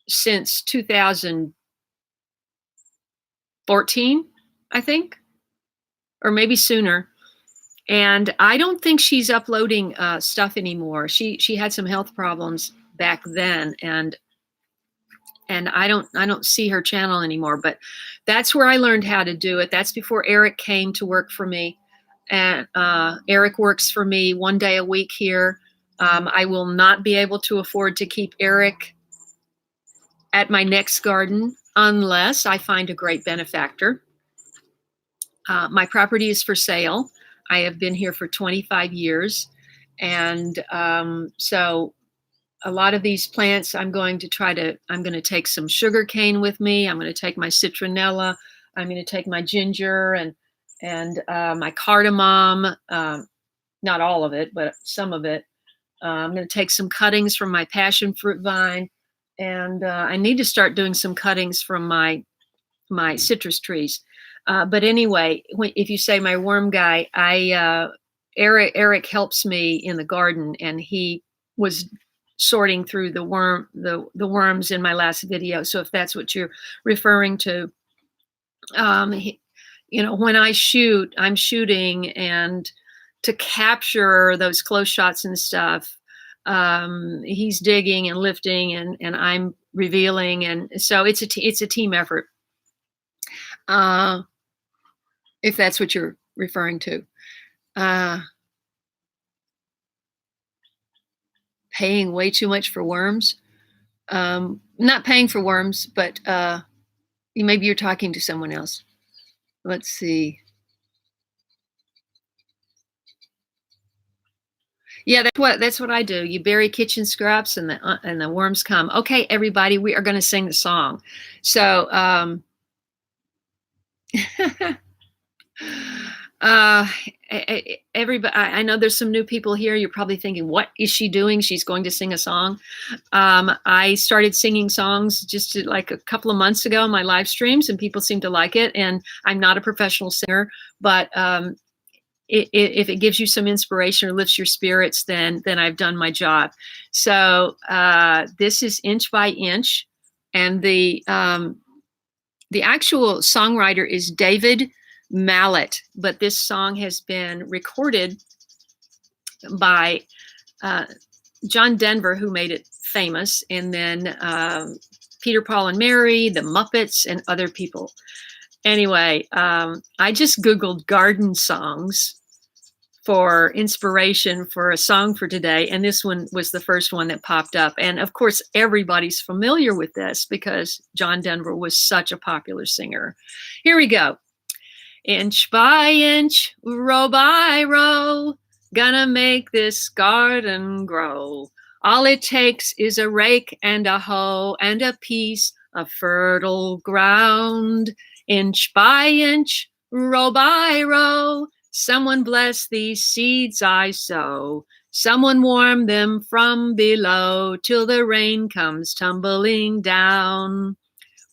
since 2014, I think, or maybe sooner. And I don't think she's uploading stuff anymore. She had some health problems back then, and I don't see her channel anymore. But that's where I learned how to do it. That's before Eric came to work for me, and Eric works for me 1 day a week here. I will not be able to afford to keep Eric at my next garden unless I find a great benefactor. My property is for sale. I have been here for 25 years. And so a lot of these plants, I'm going to take some sugar cane with me. I'm going to take my citronella. I'm going to take my ginger and my cardamom, not all of it, but some of it. I'm going to take some cuttings from my passion fruit vine. And I need to start doing some cuttings from my citrus trees. But anyway, if you say my worm guy, Eric helps me in the garden, and he was sorting through the worms in my last video. So if that's what you're referring to, when I shoot, I'm shooting, and to capture those close shots and stuff, he's digging and lifting, and I'm revealing, and so it's a team effort. If that's what you're referring to. Paying way too much for worms. Not paying for worms, but maybe you're talking to someone else. Let's see. Yeah, that's what I do. You bury kitchen scraps, and the worms come. Okay, everybody, we are going to sing the song. So everybody, I know there's some new people here. You're probably thinking, what is she doing? She's going to sing a song. I started singing songs just like a couple of months ago on my live streams, and people seem to like it. And I'm not a professional singer, but if it gives you some inspiration or lifts your spirits, then I've done my job. So this is Inch by Inch, and the The actual songwriter is David Mallet, but this song has been recorded by John Denver, who made it famous, and then Peter, Paul, and Mary, the Muppets, and other people. Anyway, I just Googled garden songs for inspiration for a song for today, and this one was the first one that popped up. And of course, everybody's familiar with this because John Denver was such a popular singer. Here we go. Inch by inch, row by row, gonna make this garden grow. All it takes is a rake and a hoe and a piece of fertile ground. Inch by inch, row by row, someone bless these seeds I sow. Someone warm them from below till the rain comes tumbling down.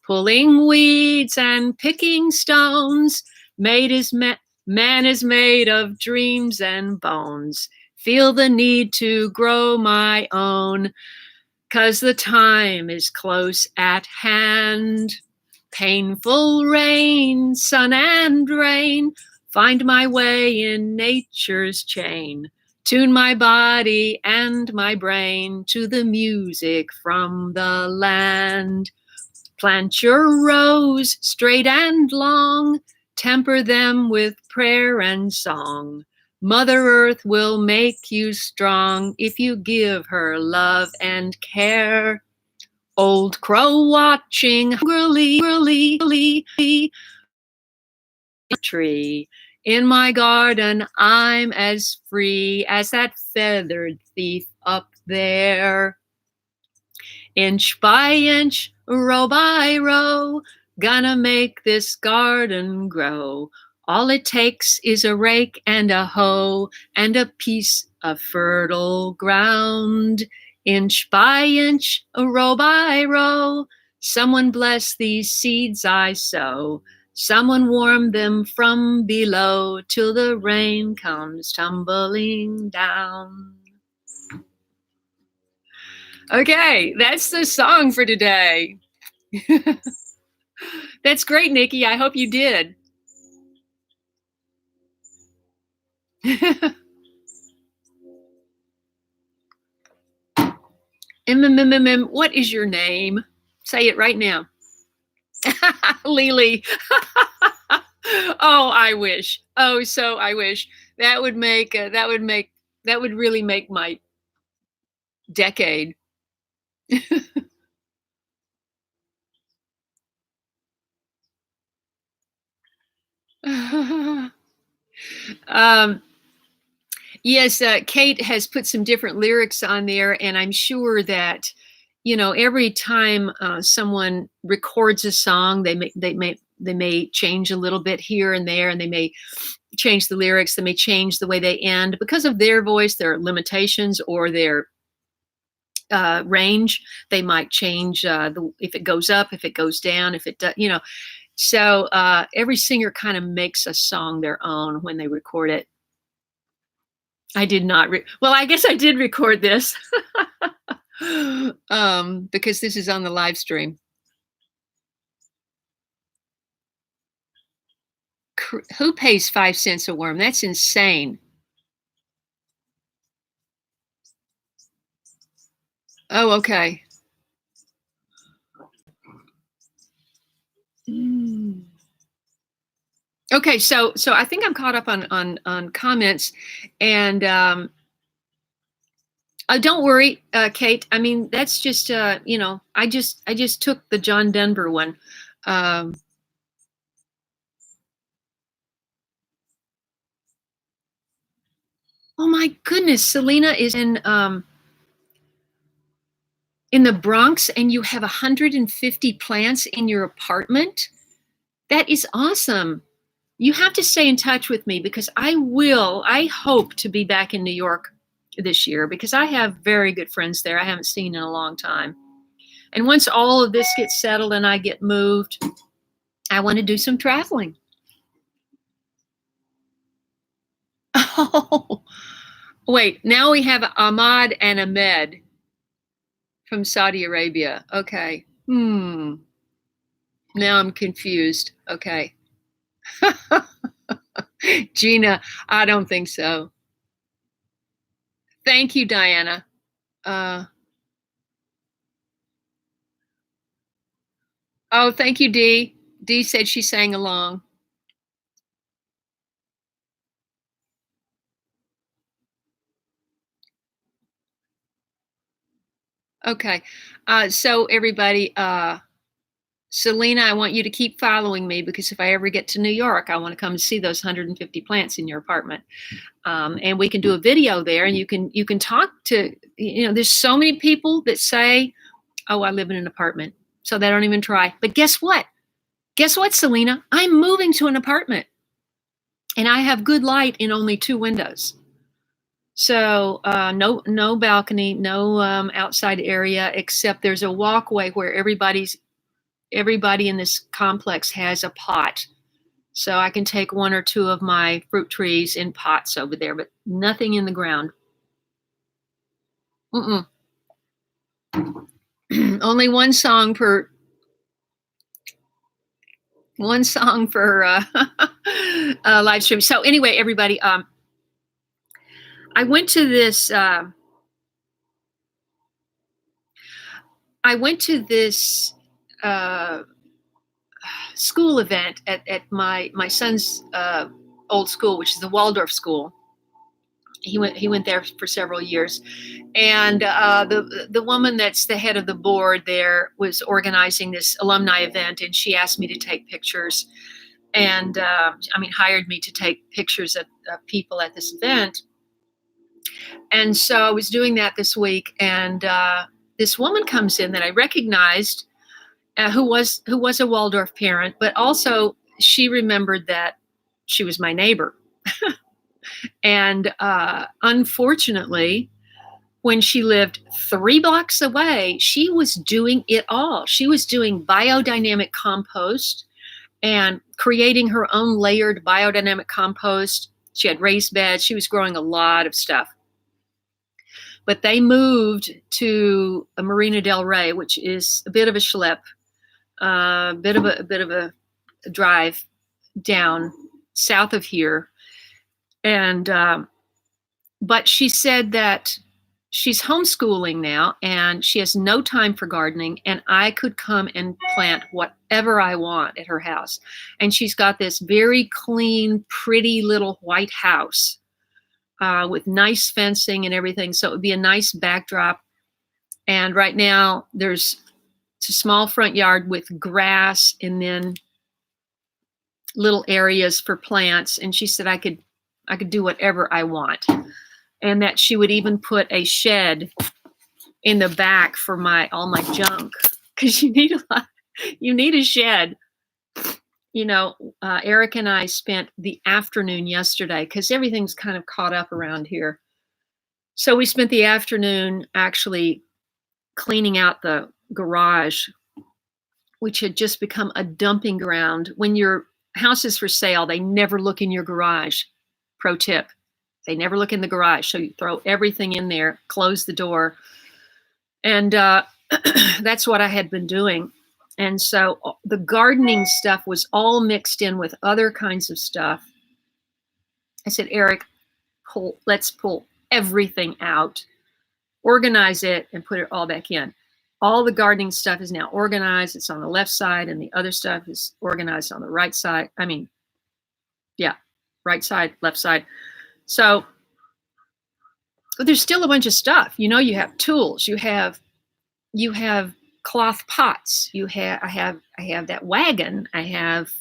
Pulling weeds and picking stones, man is made of dreams and bones. Feel the need to grow my own, 'cause the time is close at hand. Painful rain, sun and rain, find my way in nature's chain. Tune my body and my brain to the music from the land. Plant your rows straight and long, temper them with prayer and song. Mother Earth will make you strong if you give her love and care. Old crow watching hungrily tree. In my garden, I'm as free as that feathered thief up there. Inch by inch, row by row, gonna make this garden grow. All it takes is a rake and a hoe and a piece of fertile ground. Inch by inch, row by row, someone bless these seeds I sow. Someone warm them from below till the rain comes tumbling down. Okay, that's the song for today. That's great, Nikki. I hope you did. What is your name? Say it right now. Lily. Oh, I wish. Oh, so I wish. That would really make my decade. Yes, Kate has put some different lyrics on there, and I'm sure that, you know, every time someone records a song, they may change a little bit here and there, and they may change the lyrics. They may change the way they end because of their voice, their limitations, or their range. They might change if it goes up, if it goes down, if it does, you know. So every singer kind of makes a song their own when they record it. I did not. Well, I guess I did record this because this is on the live stream. Who pays 5 cents a worm? That's insane. Oh, okay. Okay, so I think I'm caught up on comments, and don't worry, Kate. I mean, that's just you know, I just took the John Denver one. Oh my goodness, Selena is in the Bronx, and you have 150 plants in your apartment. That is awesome. You have to stay in touch with me because I hope to be back in New York this year because I have very good friends there I haven't seen in a long time. And once all of this gets settled and I get moved, I want to do some traveling. Oh, wait, now we have Ahmad and Ahmed from Saudi Arabia. Okay. Now I'm confused. Okay. Gina, I don't think so. Thank you, Diana. Oh, thank you, Dee. Dee said she sang along. Okay. So everybody, Selena, I want you to keep following me because if I ever get to New York, I want to come and see those 150 plants in your apartment. And we can do a video there, and you can talk to, there's so many people that say, oh, I live in an apartment, so they don't even try. But guess what? Guess what, Selena? I'm moving to an apartment, and I have good light in only 2 windows. So no balcony, no outside area, except there's a walkway where everybody in this complex has a pot. So I can take 1 or 2 of my fruit trees in pots over there, but nothing in the ground. Mm-mm. Only one song per live stream. So anyway, everybody, I went to this school event at my son's old school, which is the Waldorf school. He went there for several years, and the woman that's the head of the board there was organizing this alumni event, and she asked me to take pictures, and hired me to take pictures of people at this event. And so I was doing that this week, and this woman comes in that I recognized, who was a Waldorf parent, but also she remembered that she was my neighbor. And unfortunately, when she lived 3 blocks away, she was doing it all. She was doing biodynamic compost and creating her own layered biodynamic compost. She had raised beds. She was growing a lot of stuff. But they moved to Marina del Rey, which is a bit of a schlep, a bit of a drive down south of here. And but she said that she's homeschooling now and she has no time for gardening, and I could come and plant whatever I want at her house. And she's got this very clean, pretty little white house with nice fencing and everything. So it would be a nice backdrop. And right now it's a small front yard with grass and then little areas for plants. And she said I could do whatever I want. And that she would even put a shed in the back for all my junk, because you need a shed. Eric and I spent the afternoon yesterday because everything's kind of caught up around here. So we spent the afternoon actually cleaning out the garage, which had just become a dumping ground. When your house is for sale, they never look in your garage. Pro tip. They never look in the garage. So you throw everything in there, close the door. And that's what I had been doing. And so the gardening stuff was all mixed in with other kinds of stuff. I said, Eric, let's pull everything out, organize it, and put it all back in. All the gardening stuff is now organized. It's on the left side, and the other stuff is organized on the right side. Right side, left side. So there's still a bunch of stuff. You have tools. You have cloth pots. I have that wagon. I have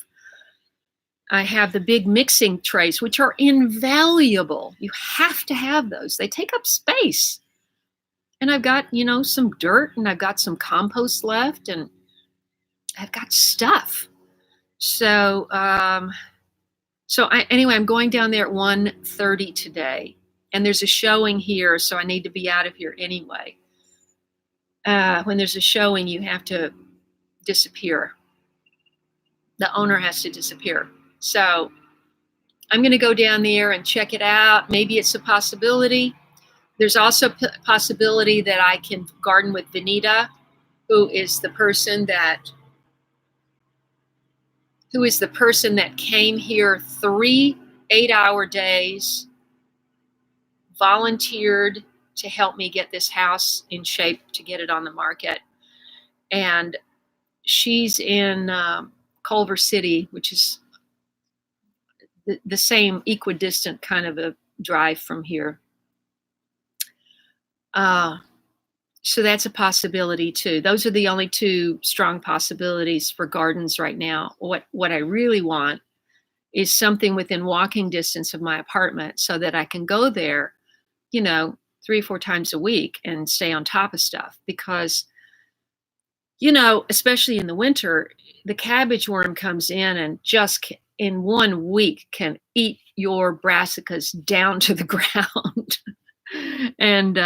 the big mixing trays, which are invaluable. You have to have those. They take up space. And I've got, some dirt, and I've got some compost left, and I've got stuff. So, anyway, I'm going down there at 1:30 today, and there's a showing here, so I need to be out of here anyway. When there's a showing, you have to disappear. The owner has to disappear. So I'm going to go down there and check it out. Maybe it's a possibility. There's also a possibility that I can garden with Vanita, who is the person that who is the person that came here 3 8-hour days, volunteered to help me get this house in shape to get it on the market. And she's in Culver City, which is the same equidistant kind of a drive from here. So that's a possibility too. Those are the only two strong possibilities for gardens right now. What I really want is something within walking distance of my apartment so that I can go there, 3 or 4 times a week and stay on top of stuff. Because, especially in the winter, the cabbage worm comes in and just in 1 week can eat your brassicas down to the ground. And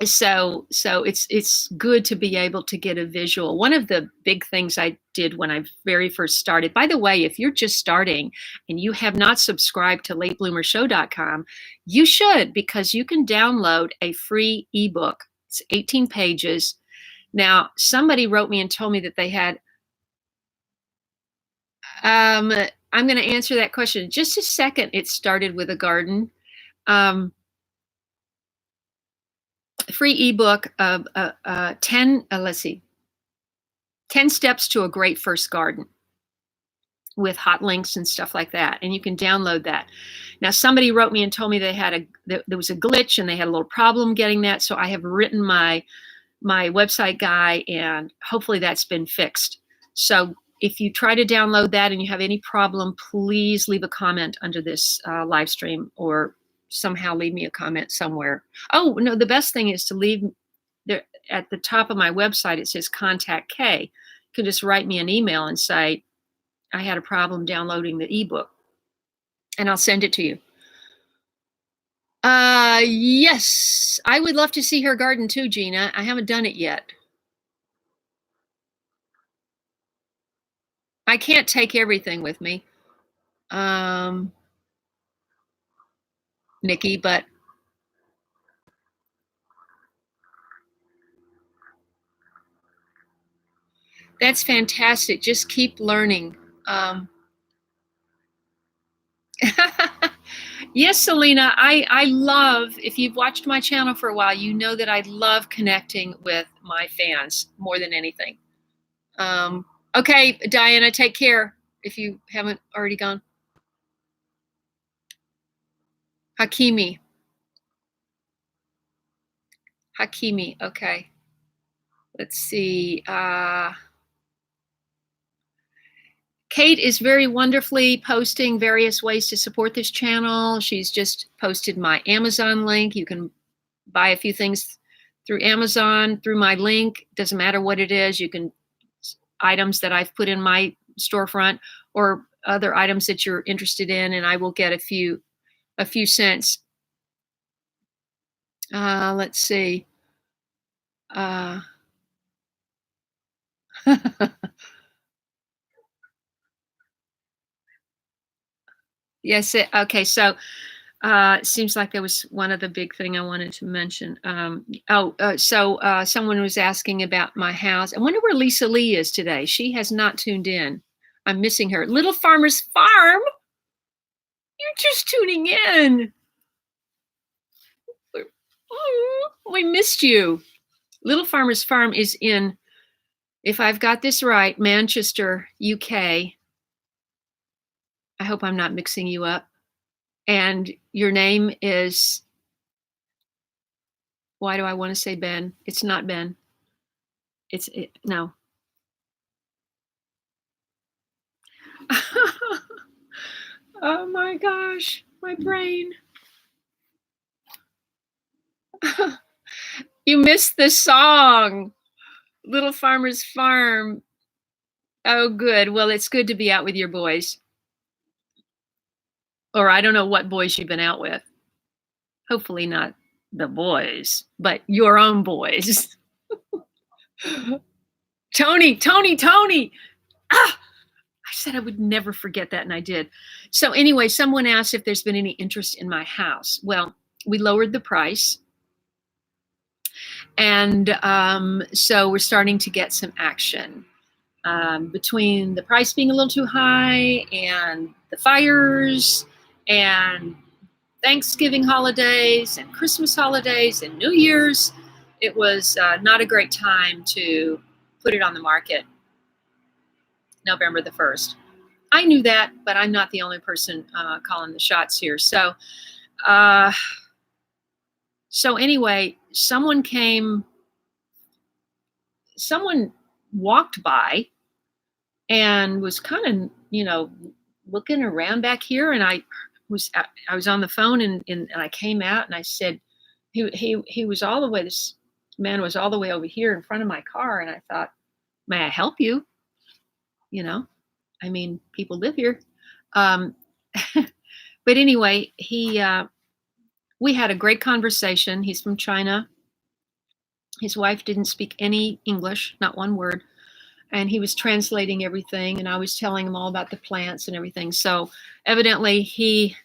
so it's good to be able to get a visual. One of the big things I did when I very first started, by the way, if you're just starting and you have not subscribed to latebloomershow.com, you should, because you can download a free ebook. It's 18 pages. Now, somebody wrote me and told me that they had, I'm going to answer that question in just a second. It started with a garden. Free ebook of 10 steps to a great first garden with hot links and stuff like that. And you can download that. Now, somebody wrote me and told me there was a glitch and they had a little problem getting that. So I have written my website guy, and hopefully that's been fixed. So if you try to download that and you have any problem, please leave a comment under this live stream, or somehow leave me a comment somewhere. Oh, no, the best thing is to leave there at the top of my website. It says contact Kaye. You can just write me an email and say, I had a problem downloading the ebook, and I'll send it to you. Yes, I would love to see her garden too, Gina. I haven't done it yet. I can't take everything with me, Nikki, but that's fantastic. Just keep learning. Yes, Selena, I love, if you've watched my channel for a while, you know that I love connecting with my fans more than anything. Okay, Diana, take care if you haven't already gone. Hakimi, okay. Let's see. Kate is very wonderfully posting various ways to support this channel. She's just posted my Amazon link. You can buy a few things through Amazon, through my link. Doesn't matter what it is. You can, items that I've put in my storefront or other items that you're interested in, and I will get a few cents. Let's see. Yes. Okay. So it seems like there was one other big thing I wanted to mention. So someone was asking about my house. I wonder where Lisa Lee is today. She has not tuned in. I'm missing her. Little Farmer's Farm. You're just tuning in. We missed you. Little Farmer's Farm is in, if I've got this right, Manchester, UK. I hope I'm not mixing you up. And your name is, why do I want to say Ben? It's not Ben. No. Oh my gosh, my brain. You missed the song, Little Farmer's Farm. Oh, good. Well, it's good to be out with your boys. Or I don't know what boys you've been out with. Hopefully not the boys, but your own boys. Tony. Ah! I said I would never forget that, and I did. So anyway, someone asked if there's been any interest in my house. Well, we lowered the price. And so we're starting to get some action. between the price being a little too high and the fires and Thanksgiving holidays and Christmas holidays and New Year's, it was not a great time to put it on the market November the 1st. I knew that, but I'm not the only person calling the shots here. So anyway, someone walked by and was kind of, looking around back here, and I was on the phone, and I came out and I said, he was all the way, this man was all the way over here in front of my car, and I thought, may I help you? I mean, people live here. But anyway, we had a great conversation. He's from China. His wife didn't speak any English, not one word. And he was translating everything, and I was telling him all about the plants and everything. So evidently he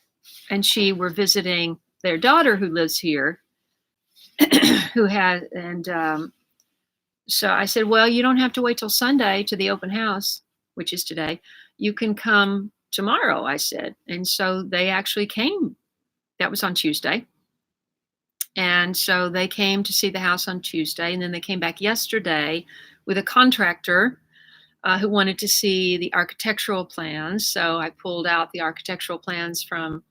and she were visiting their daughter who lives here, so I said, well, you don't have to wait till Sunday to the open house, which is today. You can come tomorrow, I said. And so they actually came. That was on Tuesday. And so they came to see the house on Tuesday, and then they came back yesterday with a contractor who wanted to see the architectural plans. So I pulled out the architectural plans from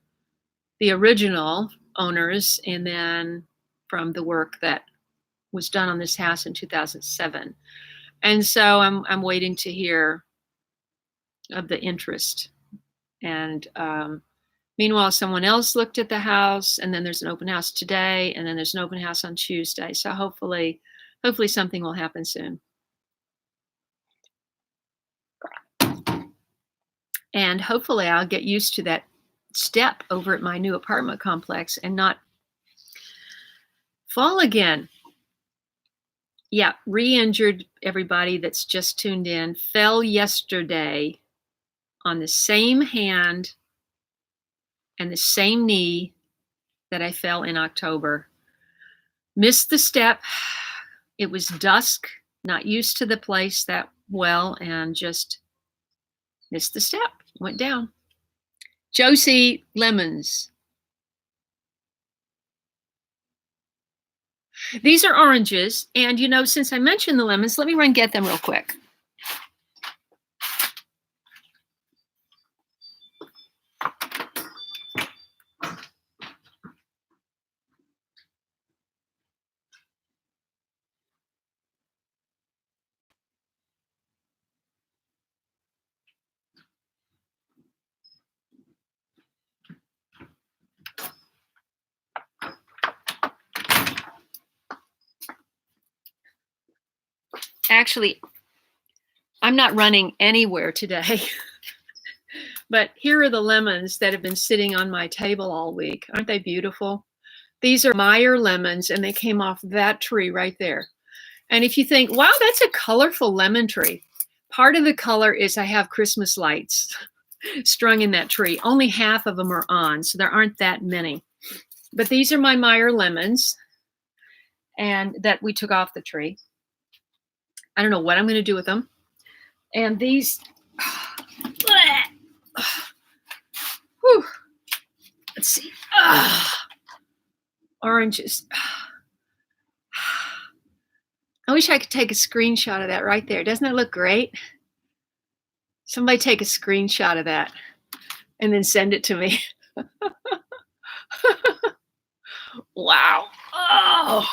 the original owners and then from the work that was done on this house in 2007. And so I'm waiting to hear of the interest. And meanwhile, someone else looked at the house, and then there's an open house today, and then there's an open house on Tuesday. So hopefully something will happen soon. And hopefully I'll get used to that step over at my new apartment complex and not fall again. Yeah, re-injured, everybody that's just tuned in, fell yesterday on the same hand and the same knee that I fell in October. Missed the step. It was dusk, not used to the place that well, and just missed the step, went down. Josie lemons. These are oranges, and since I mentioned the lemons, let me run get them real quick. Actually, I'm not running anywhere today, but here are the lemons that have been sitting on my table all week. Aren't they beautiful? These are Meyer lemons, and they came off that tree right there. And if you think, wow, that's a colorful lemon tree, part of the color is I have Christmas lights strung in that tree. Only half of them are on, so there aren't that many. But these are my Meyer lemons, and that we took off the tree. I don't know what I'm going to do with them. And these, let's see, oranges. I wish I could take a screenshot of that right there. Doesn't that look great? Somebody take a screenshot of that and then send it to me. Wow. Oh.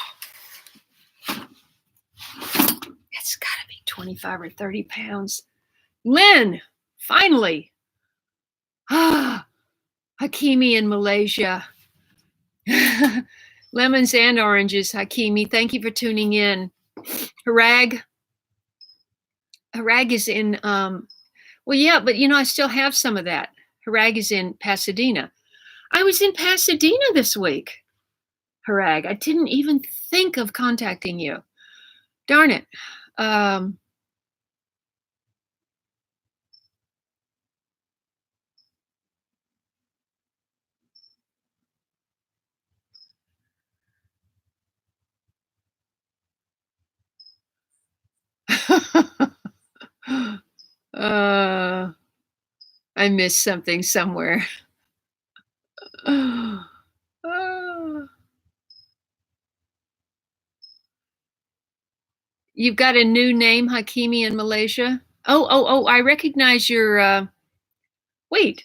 It's got to be 25 or 30 pounds. Lynn, finally. Hakimi in Malaysia. Lemons and oranges, Hakimi. Thank you for tuning in. Harag is in, well, yeah, but I still have some of that. Harag is in Pasadena. I was in Pasadena this week, Harag. I didn't even think of contacting you. Darn it. I missed something somewhere. Oh. You've got a new name, Hakimi, in Malaysia? Oh, I recognize your, wait.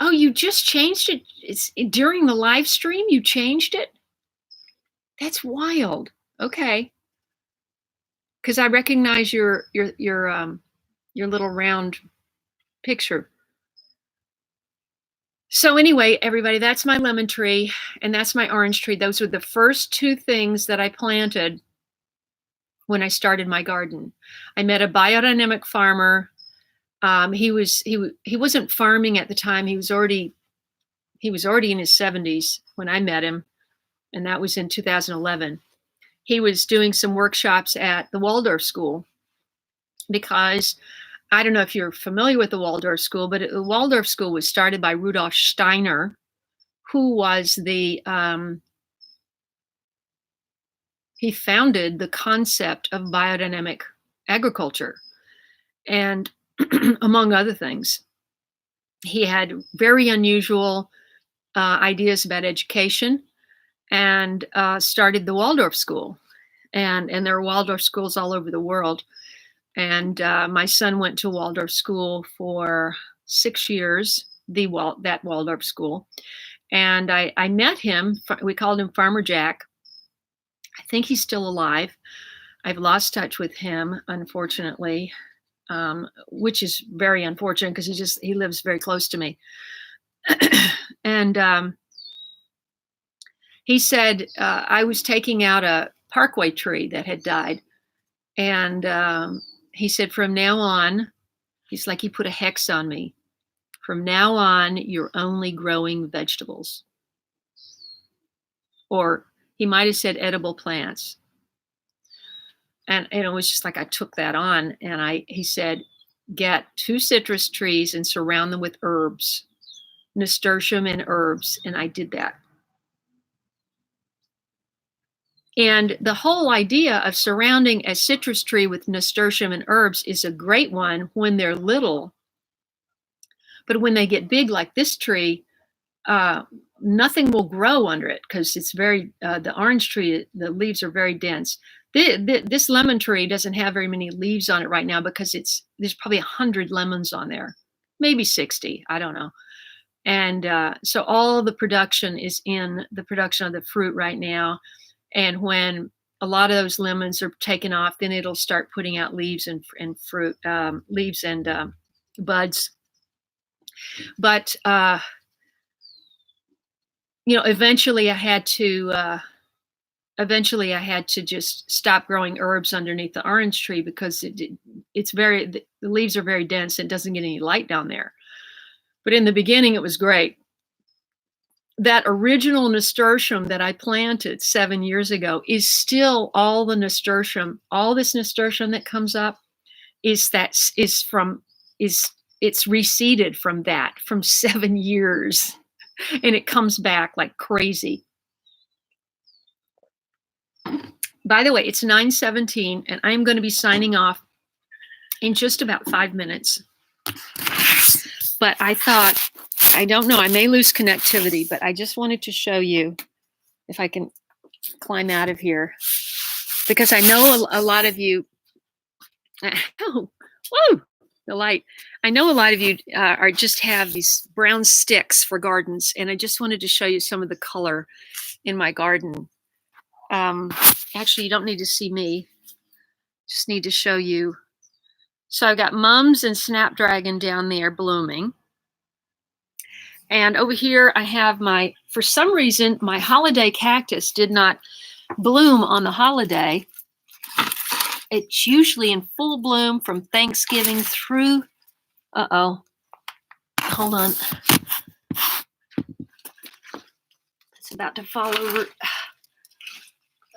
Oh, you just changed it? It's during the live stream, you changed it? That's wild. Okay. Because I recognize your little round picture. So anyway, everybody, that's my lemon tree and that's my orange tree. Those were the first two things that I planted when I started my garden. I met a biodynamic farmer. He wasn't farming at the time. He was already in his 70s when I met him, and that was in 2011. He was doing some workshops at the Waldorf School because I don't know if you're familiar with the Waldorf School, but the Waldorf School was started by Rudolf Steiner, who was he founded the concept of biodynamic agriculture. And among other things, he had very unusual ideas about education and started the Waldorf School. And there are Waldorf schools all over the world. And my son went to Waldorf School for 6 years, that Waldorf School. And I met him. We called him Farmer Jack. I think he's still alive. I've lost touch with him, unfortunately, which is very unfortunate because he lives very close to me. And he said I was taking out a parkway tree that had died. And he said, from now on, he's like, he put a hex on me. From now on, you're only growing vegetables. Or he might have said edible plants. And it was just like I took that on. And he said, get 2 citrus trees and surround them with herbs, nasturtium and herbs. And I did that. And the whole idea of surrounding a citrus tree with nasturtium and herbs is a great one when they're little. But when they get big like this tree, nothing will grow under it because it's the orange tree, the leaves are very dense. This lemon tree doesn't have very many leaves on it right now because there's probably 100 lemons on there, maybe 60, I don't know. And so all the production is in the production of the fruit right now. And when a lot of those lemons are taken off, then it'll start putting out leaves and fruit, leaves and buds. But eventually I had to just stop growing herbs underneath the orange tree because the leaves are very dense and it doesn't get any light down there. But in the beginning, it was great. That original nasturtium that I planted 7 years ago is still all the nasturtium. All this nasturtium that comes up it's reseeded from 7 years, and it comes back like crazy. By the way, it's 9:17, and I'm going to be signing off in just about 5 minutes. But I thought, I don't know, I may lose connectivity, but I just wanted to show you if I can climb out of here, because I know a lot of you, oh, whoa, the light. I know a lot of you just have these brown sticks for gardens, and I just wanted to show you some of the color in my garden. Actually, you don't need to see me, just need to show you. So I've got mums and snapdragon down there blooming. And over here I have for some reason, my holiday cactus did not bloom on the holiday. It's usually in full bloom from Thanksgiving through, hold on. It's about to fall over.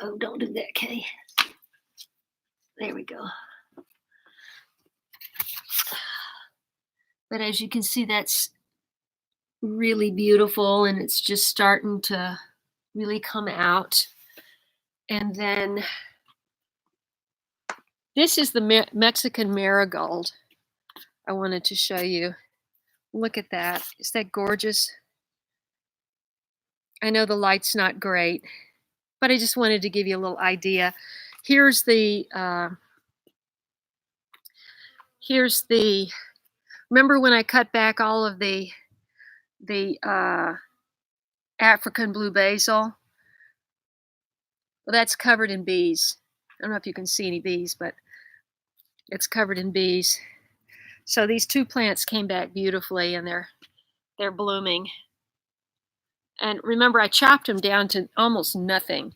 Oh, don't do that, Kaye. There we go. But as you can see, that's really beautiful, and it's just starting to really come out. And then this is the Mexican marigold I wanted to show you, Look at that. Is that gorgeous? I know the light's not great, but I just wanted to give you a little idea. Here's the, remember when I cut back all of the African blue basil? Well, that's covered in bees. I don't know if you can see any bees, but it's covered in bees. So these two plants came back beautifully, and they're blooming. And remember, I chopped them down to almost nothing.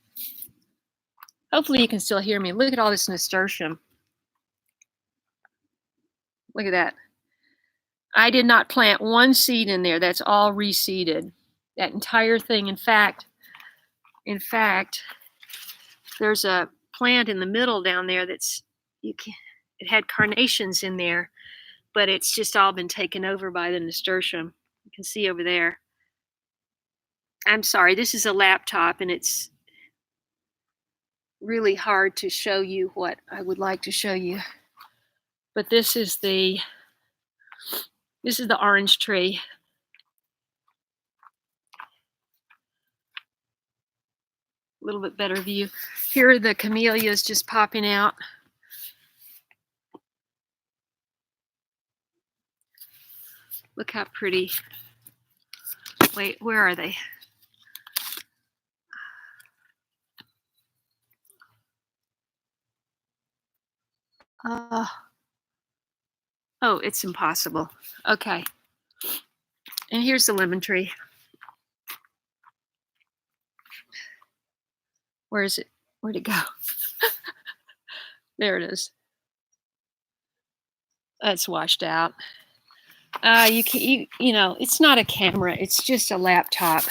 Hopefully you can still hear me. Look at all this nasturtium. Look at that. I did not plant one seed in there. That's all reseeded. That entire thing. In fact, there's a plant in the middle down there that's, it had carnations in there, but it's just all been taken over by the nasturtium. You can see over there. I'm sorry, this is a laptop and it's really hard to show you what I would like to show you. But this is the orange tree. A little bit better view. Here are the camellias just popping out. Look how pretty. Wait, where are they? Oh, it's impossible. Okay. And here's the lemon tree. Where is it? Where'd it go? There it is. That's washed out. You know, it's not a camera. It's just a laptop.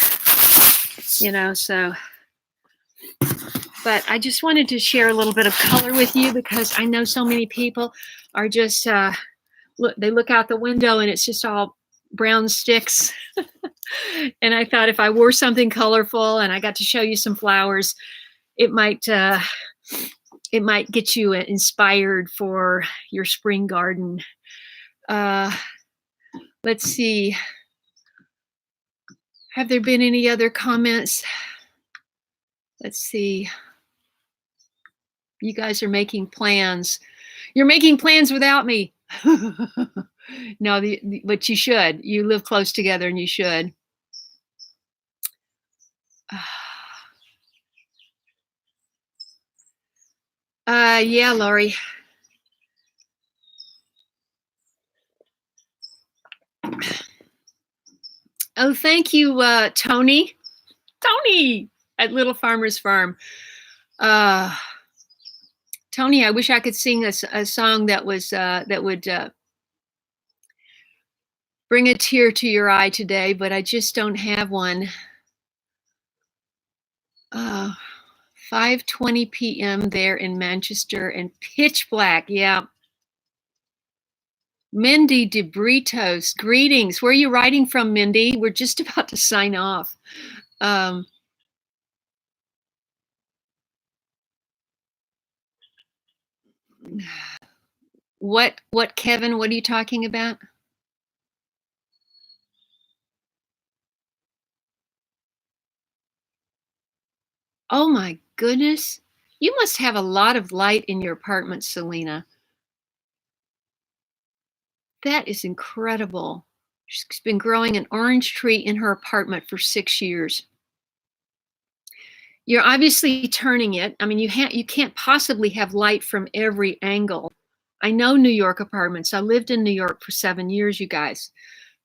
You know, so. But I just wanted to share a little bit of color with you because I know so many people are just they look out the window and it's just all brown sticks. And I thought if I wore something colorful and I got to show you some flowers, it might get you inspired for your spring garden. Let's see. Have there been any other comments? Let's see. You guys are making plans. You're making plans without me. No, but you should. You live close together and you should. Yeah, Lori. Oh, thank you, Tony. Tony at Little Farmer's Farm. Tony, I wish I could sing a song that was that would bring a tear to your eye today, but I just don't have one. 5:20 p.m. there in Manchester and pitch black. Yeah. Mindy DeBritos, greetings. Where are you writing from, Mindy? We're just about to sign off. What, Kevin, what are you talking about? Oh my goodness. You must have a lot of light in your apartment, Selena. That is incredible. She's been growing an orange tree in her apartment for 6 years. You're obviously turning it. I mean, you can't possibly have light from every angle. I know New York apartments. I lived in New York for 7 years, you guys.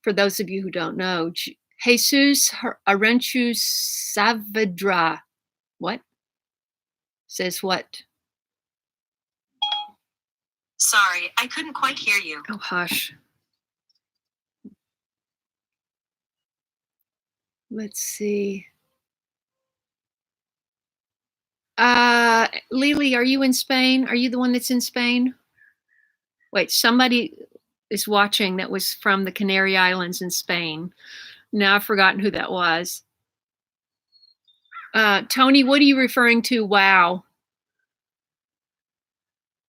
For those of you who don't know, Jesus Arenchu Saavedra. What? Says what? Sorry, I couldn't quite hear you. Oh, hush. Let's see. Lily, are you in Spain? Are you the one that's in Spain? Wait, somebody is watching that was from the Canary Islands in Spain. Now I've forgotten who that was. Tony, what are you referring to? Wow.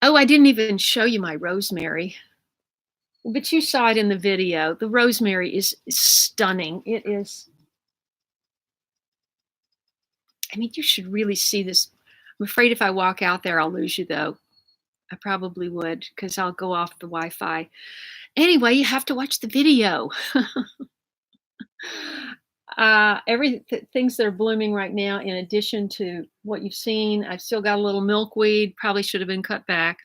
Oh, I didn't even show you my rosemary. But you saw it in the video. The rosemary is stunning. It is. I mean, you should really see this. I'm afraid if I walk out there, I'll lose you, though. I probably would, because I'll go off the Wi-Fi. Anyway, you have to watch the video. Things that are blooming right now, in addition to what you've seen, I've still got a little milkweed, probably should have been cut back.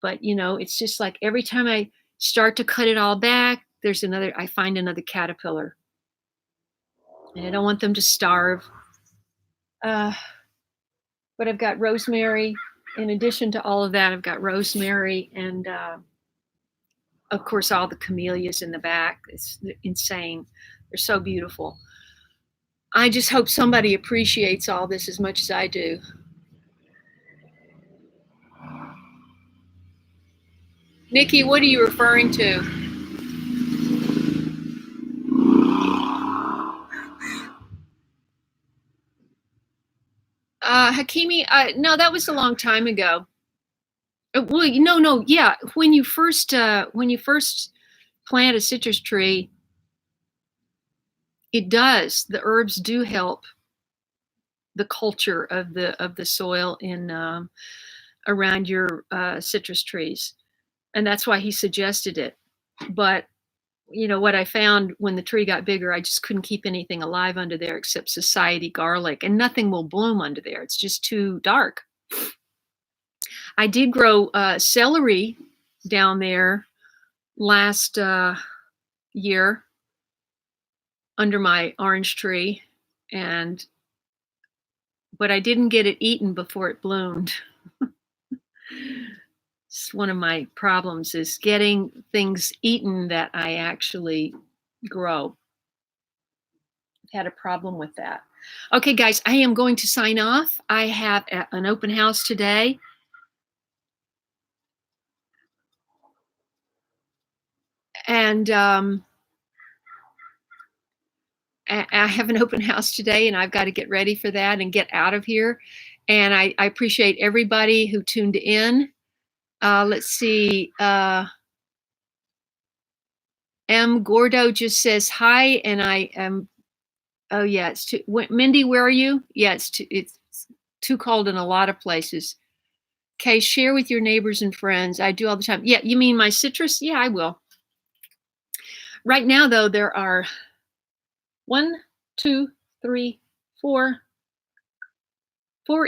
But, you know, it's just like every time I start to cut it all back, I find another caterpillar. And I don't want them to starve. But I've got rosemary. In addition to all of that, I've got rosemary and, of course, all the camellias in the back. It's insane. They're so beautiful. I just hope somebody appreciates all this as much as I do. Nikki, what are you referring to? Hakimi, no, that was a long time ago. Well, no, yeah. When you first plant a citrus tree, it does. The herbs do help the culture of the soil in around your citrus trees, and that's why he suggested it. But you know what I found when the tree got bigger, I just couldn't keep anything alive under there except society garlic, and nothing will bloom under there. It's just too dark. I did grow celery down there last year under my orange tree, but I didn't get it eaten before it bloomed. It's one of my problems, is getting things eaten that I actually grow. I've had a problem with that. Okay, guys, I am going to sign off. I have an open house today. And I have an open house today, and I've got to get ready for that and get out of here. And I appreciate everybody who tuned in. Let's see. M. Gordo just says hi, and I am. Oh yeah, it's too. Mindy, where are you? Yeah, it's too cold in a lot of places. Kaye, share with your neighbors and friends. I do all the time. Yeah, you mean my citrus? Yeah, I will. Right now, though, there are 1, 2, 3, 4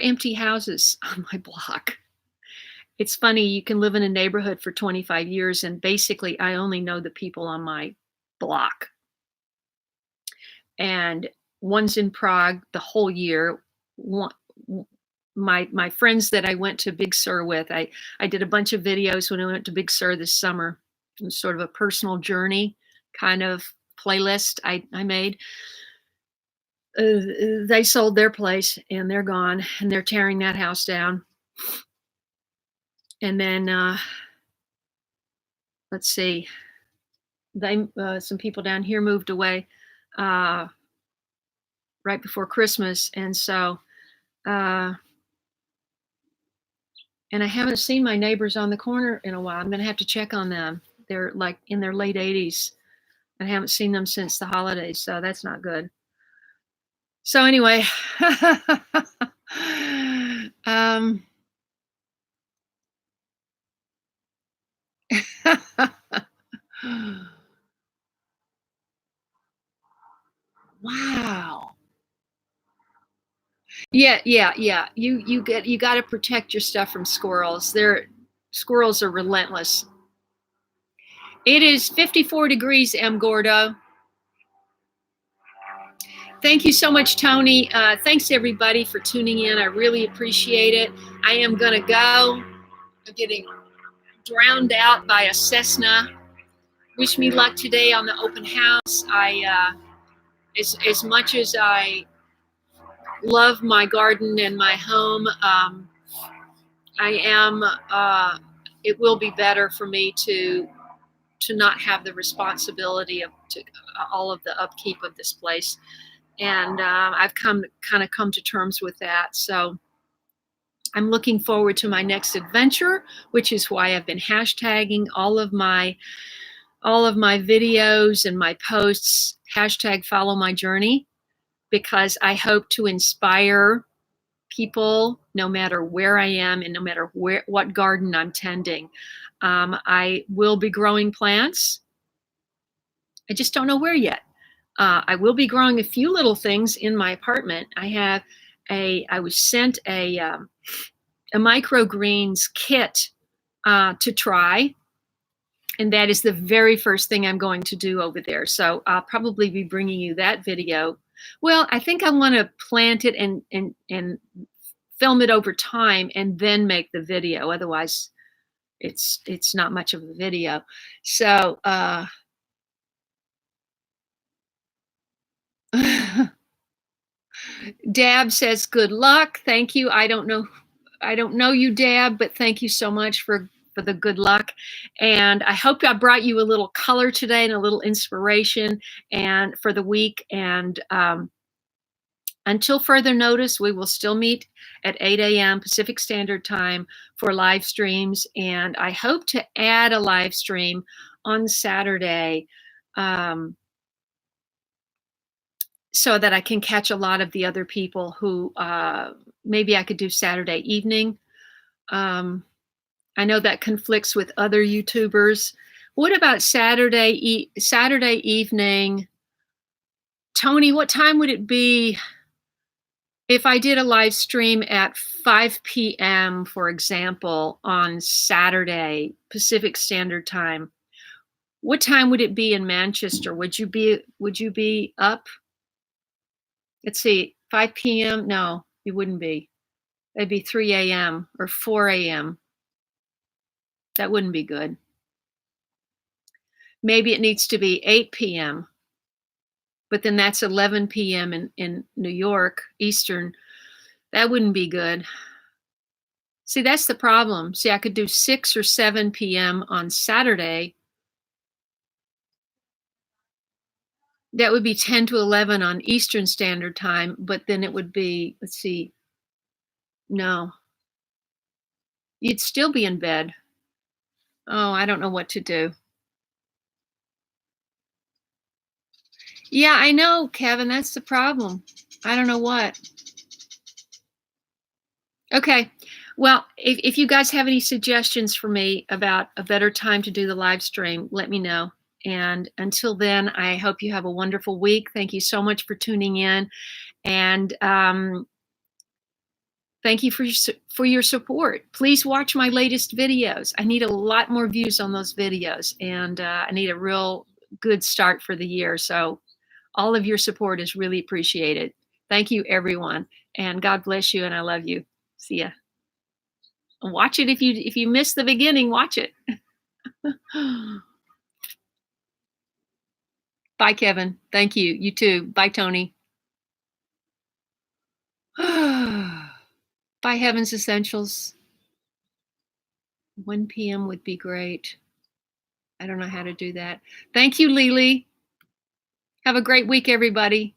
empty houses on my block. It's funny, you can live in a neighborhood for 25 years, and basically I only know the people on my block. And one's in Prague the whole year. My friends that I went to Big Sur with, I did a bunch of videos when I went to Big Sur this summer. It was sort of a personal journey kind of playlist I made. They sold their place and they're gone, and they're tearing that house down. And then let's see, some people down here moved away right before Christmas, and so and I haven't seen my neighbors on the corner in a while. I'm going to have to check on them. They're like in their late 80s. I haven't seen them since the holidays, so that's not good. So anyway, wow. Yeah. You got to protect your stuff from squirrels. Squirrels are relentless. It is 54 degrees, M. Gordo. Thank you so much, Tony. Thanks everybody for tuning in. I really appreciate it. I am gonna go. I'm getting drowned out by a Cessna. Wish me luck today on the open house. As much as I love my garden and my home, it will be better for me to not have the responsibility of all of the upkeep of this place. And I've come to terms with that. So I'm looking forward to my next adventure, which is why I've been hashtagging all of my videos and my posts, hashtag follow my journey, because I hope to inspire people no matter where I am and no matter what garden I'm tending. I will be growing plants. I just don't know where yet. I will be growing a few little things in my apartment. I was sent a microgreens kit to try. And that is the very first thing I'm going to do over there. So I'll probably be bringing you that video. Well, I think I want to plant it and film it over time and then make the video. Otherwise, it's not much of a video. So Dab says, good luck. Thank you. I don't know you, Dab, but thank you so much for the good luck. And I hope I brought you a little color today and a little inspiration and for the week. And until further notice, we will still meet at 8 a.m. Pacific Standard Time for live streams. And I hope to add a live stream on Saturday so that I can catch a lot of the other people who maybe I could do Saturday evening. I know that conflicts with other YouTubers. What about Saturday evening? Tony, what time would it be if I did a live stream at 5 p.m., for example, on Saturday, Pacific Standard Time? What time would it be in Manchester? Would you be up? Let's see, 5 p.m.? No, you wouldn't be. It'd be 3 a.m. or 4 a.m. That wouldn't be good. Maybe it needs to be 8 p.m., but then that's 11 p.m. in New York, Eastern. That wouldn't be good. See, that's the problem. See, I could do 6 or 7 p.m. on Saturday. That would be 10 to 11 on Eastern Standard Time, but then it would be, let's see, no. You'd still be in bed. Oh, I don't know what to do. Yeah, I know, Kevin, that's the problem. I don't know what. Okay, well, if you guys have any suggestions for me about a better time to do the live stream, let me know. And until then, I hope you have a wonderful week. Thank you so much for tuning in. And thank you for your support. Please watch my latest videos. I need a lot more views on those videos. And I need a real good start for the year. So all of your support is really appreciated. Thank you, everyone. And God bless you. And I love you. See ya. Watch it if you missed the beginning, watch it. Bye, Kevin. Thank you. You too. Bye, Tony. Bye, Heaven's Essentials. 1 p.m. would be great. I don't know how to do that. Thank you, Lily. Have a great week, everybody.